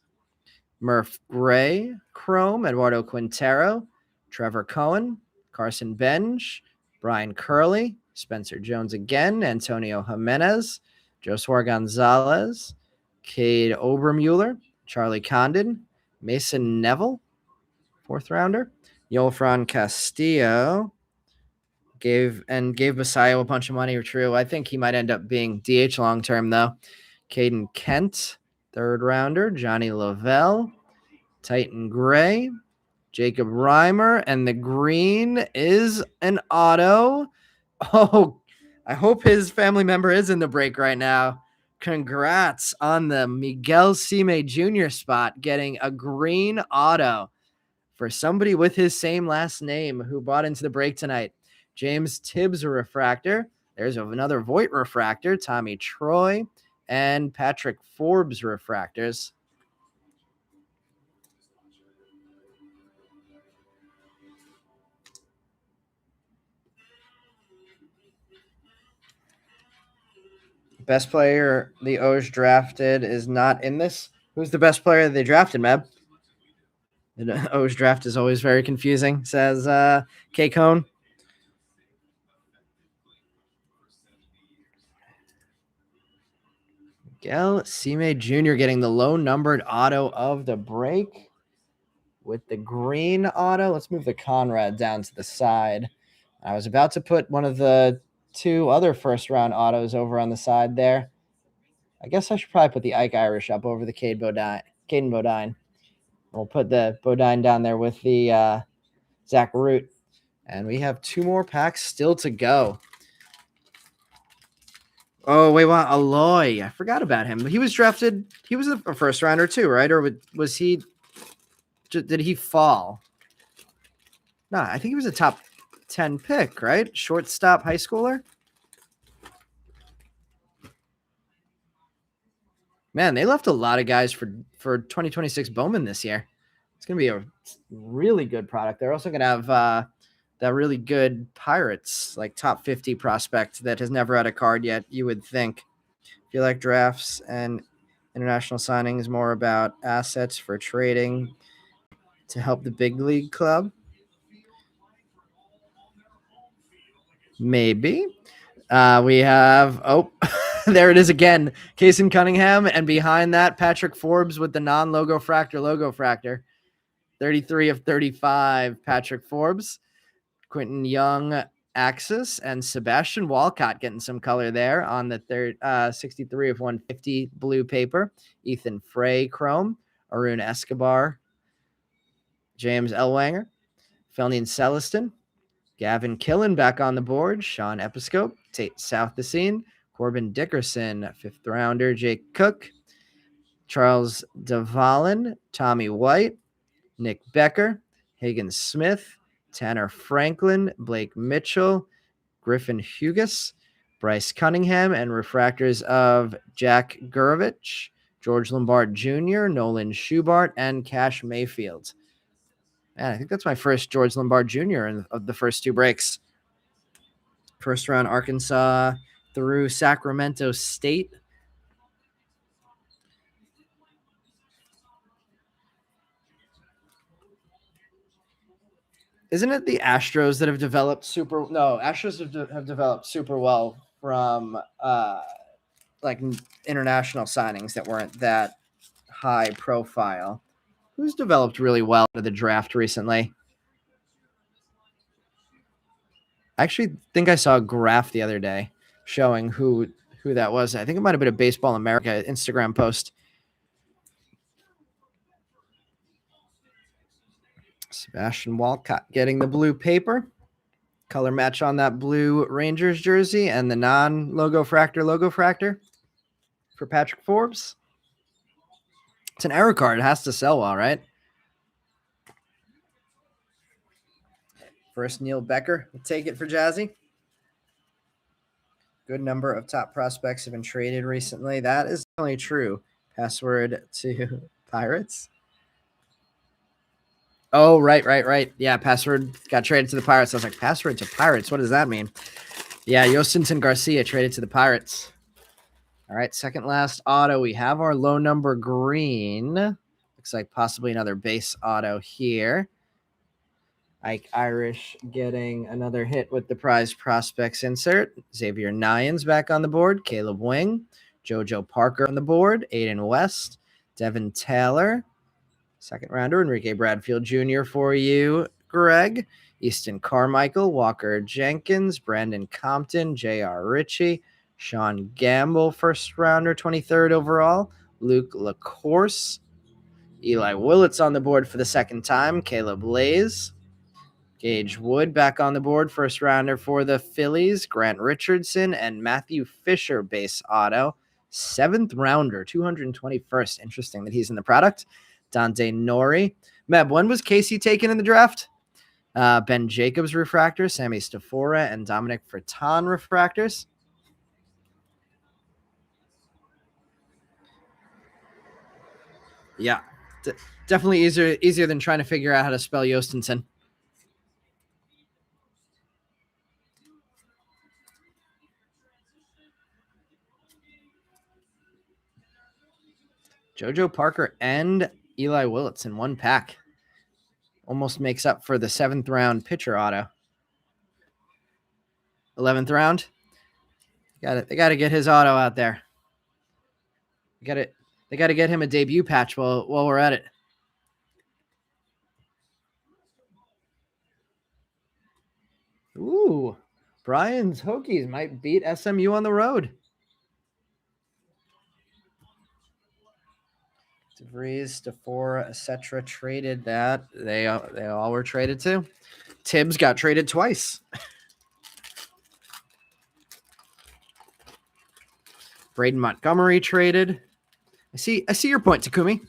Murph Gray, Chrome, Eduardo Quintero, Trevor Cohen, Carson Benj, Brian Curley, Spencer Jones again, Antonio Jimenez, Josua Gonzalez, Cade Obermueller, Charlie Condon, Mason Neville, 4th rounder, Yolfran Castillo, gave Messiah a bunch of money. True. I think he might end up being DH long term though. Caden Kent, 3rd rounder, Johnny Lavelle, Titan Gray, Jacob Reimer, and the green is an auto. Oh, I hope his family member is in the break right now. Congrats on the Miguel Cime Jr. spot, getting a green auto for somebody with his same last name who bought into the break tonight. James Tibbs refractor. There's another Voigt refractor, Tommy Troy, and Patrick Forbes refractors. Best player the O's drafted is not in this. Who's the best player they drafted, Meb? The O's draft is always very confusing, says K. Cone. Miguel Cime Jr. getting the low numbered auto of the break with the green auto. Let's move the Conrad down to the side. I was about to put one of the 2 other first round autos over on the side there. I guess I should probably put the Ike Irish up over the Caden Bodine. We'll put the Bodine down there with the Zach Root. And we have 2 more packs still to go. Oh, wait, what? Aloy. I forgot about him. He was drafted. He was a first rounder too, right? Or was he? Did he fall? No, I think he was a top 10 pick, right? Shortstop high schooler. Man, they left a lot of guys for 2026 Bowman this year. It's going to be a really good product. They're also going to have that really good Pirates, like top 50 prospect that has never had a card yet, you would think. If you like drafts and international signings, more about assets for trading to help the big league club. Maybe. We have, there it is again. Kason Cunningham, and behind that, Patrick Forbes with the non-logo fractor. 33 of 35, Patrick Forbes. Quentin Young, Axis, and Sebastian Walcott getting some color there on the third 63 of 150 blue paper. Ethan Frey, Chrome. Arun Escobar. James Elwanger. Felnian Celestin. Gavin Killen back on the board. Sean Episcope. Tate Southesine. Corbin Dickerson. 5th rounder. Jake Cook. Charles Duvallin. Tommy White. Nick Becker. Hagen Smith. Tanner Franklin. Blake Mitchell. Griffin Hugas. Bryce Cunningham. And refractors of Jack Gurovich. George Lombard Jr., Nolan Schubart, and Cash Mayfield. Man, I think that's my first George Lombard Jr. of the first 2 breaks. First round Arkansas through Sacramento State. Isn't it the Astros that have developed Astros have developed super well from like international signings that weren't that high profile. Who's developed really well to the draft recently? I actually think I saw a graph the other day showing who that was. I think it might have been a Baseball America Instagram post. Sebastian Walcott getting the blue paper. Color match on that blue Rangers jersey and the non-logo fractor for Patrick Forbes. It's an error card. It has to sell well, right? First, Neil Becker will take it for Jazzy. Good number of top prospects have been traded recently. That is definitely true. Password to Pirates. Oh, right. Yeah, password got traded to the Pirates. I was like, password to Pirates? What does that mean? Yeah, Yostinson Garcia traded to the Pirates. All right, second last auto. We have our low number green. Looks like possibly another base auto here. Ike Irish getting another hit with the prize prospects insert. Xavier Nyans back on the board. Caleb Wing. JoJo Parker on the board. Aiden West. Devin Taylor. Second rounder, Enrique Bradfield Jr. for you, Greg. Easton Carmichael, Walker Jenkins, Brandon Compton, J.R. Ritchie, Sean Gamble, first rounder, 23rd overall. Luke LaCourse. Eli Willits on the board for the second time. Caleb Lays. Gage Wood back on the board, first rounder for the Phillies. Grant Richardson and Matthew Fisher base auto. 7th rounder, 221st. Interesting that he's in the product. Dante Nori. Meb, when was Casey taken in the draft? Ben Jacobs refractor, Sammy Stafora, and Dominic Fertan refractors. Yeah, definitely easier than trying to figure out how to spell Yostinson. JoJo Parker and Eli Willits in one pack. Almost makes up for the 7th round pitcher auto. 11th round. They got to get his auto out there. They got to get him a debut patch while we're at it. Ooh, Brian's Hokies might beat SMU on the road. DeVries, DeFora, etc. traded that. They all were traded too. Tibbs got traded twice. Braden Montgomery traded. I see your point, Takumi.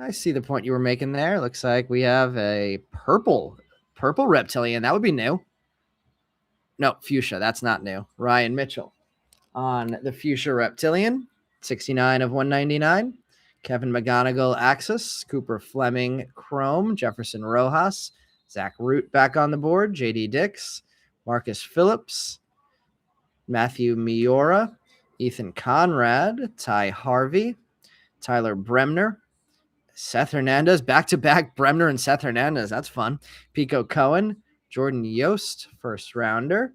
I see the point you were making there. Looks like we have a purple reptilian. That would be new. No, fuchsia. That's not new. Ryan Mitchell on the fuchsia reptilian, 69 of 199. Kevin McGonigal Axis, Cooper Fleming Chrome, Jefferson Rojas, Zach Root back on the board, JD Dix, Marcus Phillips, Matthew Miura, Ethan Conrad, Ty Harvey, Tyler Bremner, Seth Hernandez, back-to-back Bremner and Seth Hernandez. That's fun. Pico Cohen, Jordan Yost, first rounder,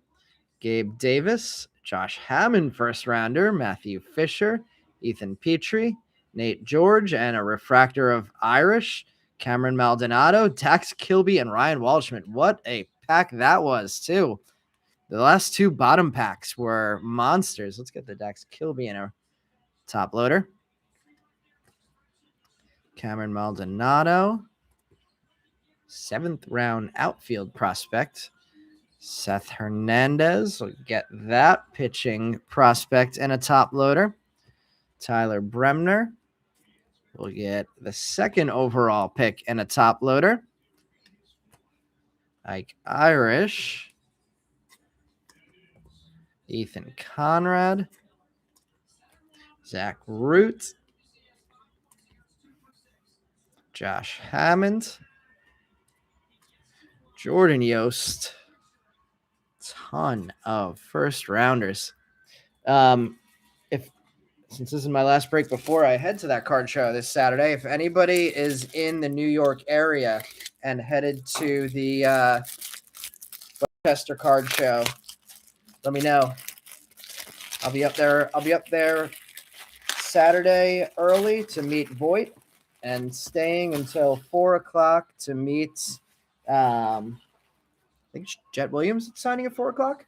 Gabe Davis, Josh Hammond, first rounder, Matthew Fisher, Ethan Petrie, Nate George, and a refractor of Irish, Cameron Maldonado, Dax Kilby, and Ryan Waldschmidt. What a pack that was, too. The last two bottom packs were monsters. Let's get the Dax Kilby in our top loader. Cameron Maldonado, 7th round outfield prospect. Seth Hernandez will get that pitching prospect in a top loader. Tyler Bremner will get the 2nd overall pick in a top loader. Ike Irish, Ethan Conrad, Zach Root, Josh Hammond, Jordan Yost. Ton of first rounders. Since this is my last break before I head to that card show this Saturday, if anybody is in the New York area and headed to the Westchester card show, let me know. I'll be up there Saturday early to meet Voight and staying until 4:00 to meet I think Jet Williams is signing at 4:00.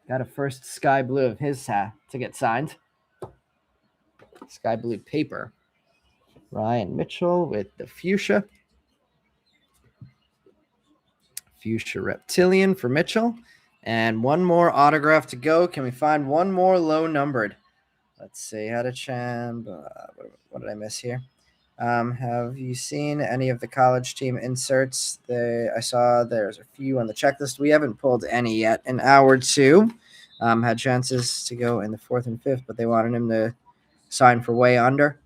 Got a first sky blue of his hat to get signed. Sky blue paper. Ryan Mitchell with the fuchsia. Fuchsia reptilian for Mitchell. And one more autograph to go. Can we find one more low numbered? Let's see. How to champ. What did I miss here? Have you seen any of the college team inserts? I saw there's a few on the checklist. We haven't pulled any yet. In hour 2, had chances to go in the 4th and 5th, but they wanted him to sign for way under.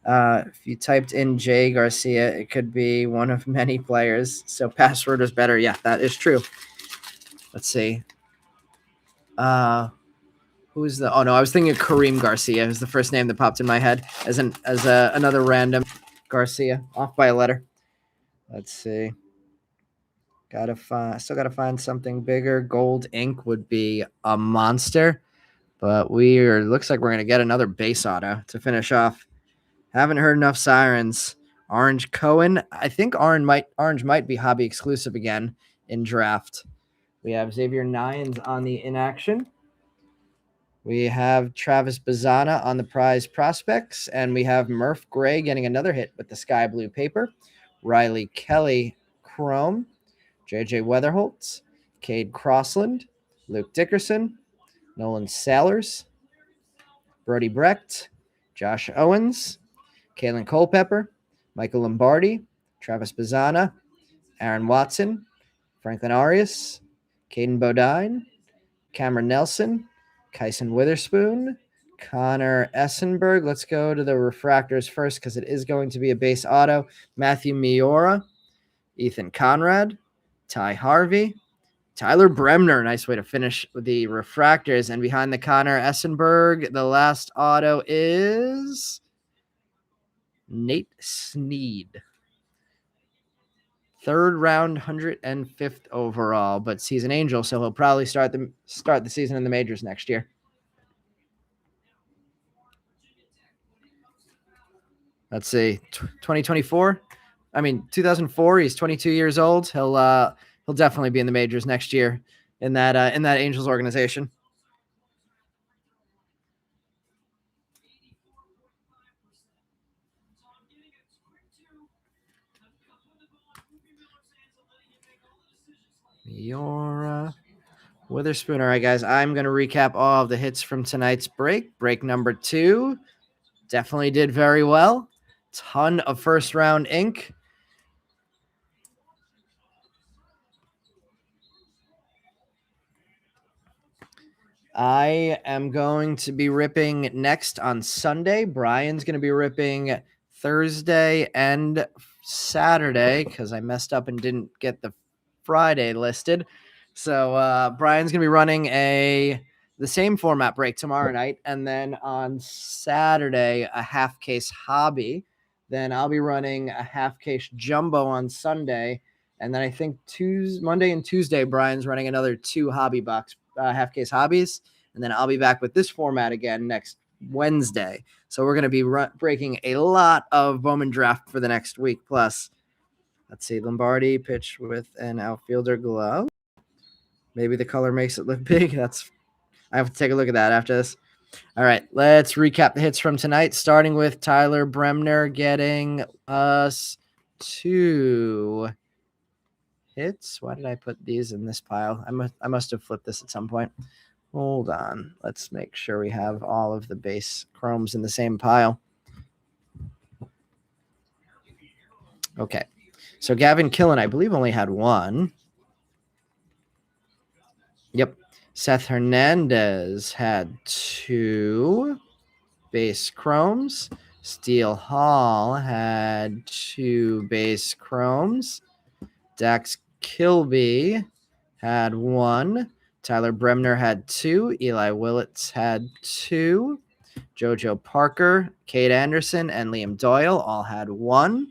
If you typed in Jay Garcia, it could be one of many players. So password was better. Yeah, that is true. Let's see. Who's the? Oh no, I was thinking of Kareem Garcia. It was the first name that popped in my head as another random Garcia, off by a letter. Let's see. Still gotta find something bigger. Gold ink would be a monster, but looks like we're gonna get another base auto to finish off. Haven't heard enough sirens. Orange Cohen. I think Orange might be hobby exclusive again in draft. We have Xavier Nyans on the inaction. We have Travis Bazzana on the prize prospects, and we have Murph Gray getting another hit with the sky blue paper. Riley Kelly Chrome, JJ Weatherholtz, Cade Crossland, Luke Dickerson, Nolan Sailors, Brody Brecht, Josh Owens, Kalen Culpepper, Michael Lombardi, Travis Bazzana, Aaron Watson, Franklin Arias, Caden Bodine, Cameron Nelson, Kyson Witherspoon, Connor Essenberg. Let's go to the refractors first because it is going to be a base auto. Matthew Miura, Ethan Conrad, Ty Harvey, Tyler Bremner. Nice way to finish the refractors. And behind the Connor Essenberg, the last auto is Nate Sneed. 3rd round, 105th overall, but he's an Angel, so he'll probably start the season in the majors next year. Let's see, 2024. 2004. He's 22 years old. He'll definitely be in the majors next year in that Angels organization. Miura, Witherspoon. All right, guys, I'm going to recap all of the hits from tonight's break. Break number 2 definitely did very well. ton of first round ink. I am going to be ripping next on Sunday. Brian's going to be ripping Thursday and Saturday because I messed up and didn't get the Friday listed. So Brian's going to be running the same format break tomorrow night, and then on Saturday a half case hobby. Then I'll be running a half case jumbo on Sunday, and then I think Monday and Tuesday Brian's running another 2 hobby box half case hobbies, and then I'll be back with this format again next Wednesday. So we're going to be breaking a lot of Bowman Draft for the next week. Plus, let's see, Lombardi pitch with an outfielder glove. Maybe the color makes it look big. I have to take a look at that after this. All right, let's recap the hits from tonight, starting with Tyler Bremner getting us 2 hits. Why did I put these in this pile? I must have flipped this at some point. Hold on. Let's make sure we have all of the base chromes in the same pile. Okay. So Gavin Killen, I believe, only had 1. Yep. Seth Hernandez had 2 base chromes. Steele Hall had 2 base chromes. Dax Kilby had 1. Tyler Bremner had 2. Eli Willits had 2. JoJo Parker, Kate Anderson, and Liam Doyle all had 1.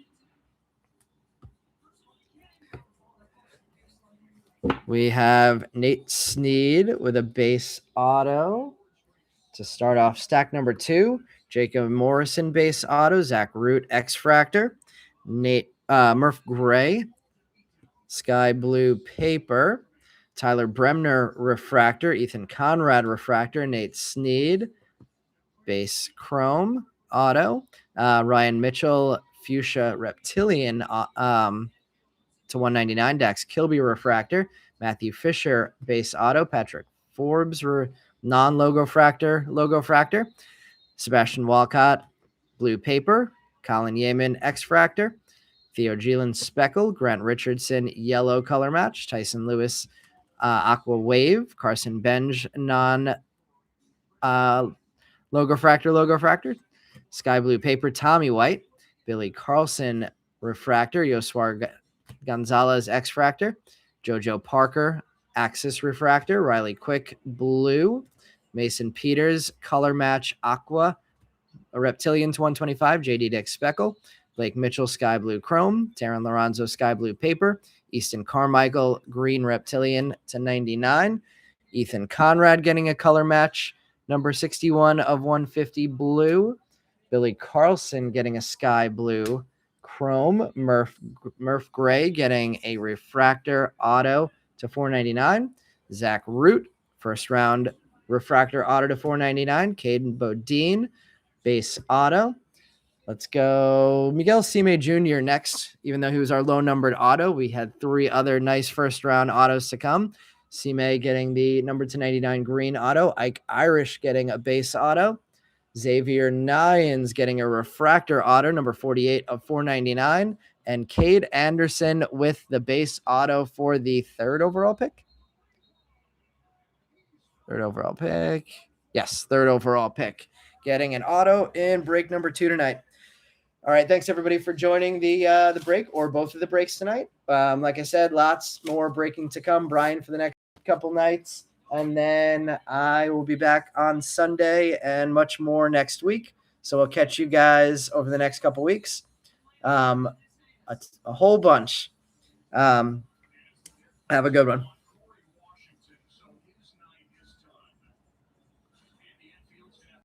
We have Nate Sneed with a base auto to start off stack number 2. Jacob Morrison base auto, Zach Root X-Fractor, Murph Gray, Sky Blue Paper, Tyler Bremner Refractor, Ethan Conrad Refractor, Nate Sneed base Chrome auto, Ryan Mitchell Fuchsia Reptilian to 199, Dax Kilby Refractor, Matthew Fisher base auto, Patrick Forbes non-logo logo fractor, Sebastian Walcott blue paper, Colin Yeaman X-Fractor, Theo Geelan Speckle, Grant Richardson yellow color match, Tyson Lewis Aqua Wave, Carson Benj non logo fractor, Sky Blue Paper, Tommy White, Billy Carlson Refractor, Yoswar Gonzalez X-Fractor, JoJo Parker Axis Refractor, Riley Quick Blue, Mason Peters Color Match Aqua, a Reptilian to 125, JD Dick Speckle, Blake Mitchell Sky Blue Chrome, Taryn Lorenzo Sky Blue Paper, Easton Carmichael Green Reptilian to 99, Ethan Conrad getting a color match, number 61 of 150 blue, Billy Carlson getting a Sky Blue Chrome, Murph Gray getting a refractor auto to 499, Zach Root first round refractor auto to 499, Caden Bodine base auto. Let's go Miguel Cime Jr. next. Even though he was our low numbered auto, we had 3 other nice first round autos to come. Cime getting the number 299 green auto, Ike Irish getting a base auto, Xavier Nyans getting a refractor auto, number 48 of 499, and Cade Anderson with the base auto for the third overall pick. Yes, third overall pick. Getting an auto in break number 2 tonight. All right, thanks everybody for joining the break or both of the breaks tonight. Like I said, lots more breaking to come. Brian for the next couple nights, and then I will be back on Sunday and much more next week. So we'll catch you guys over the next couple weeks. A whole bunch. Have a good one.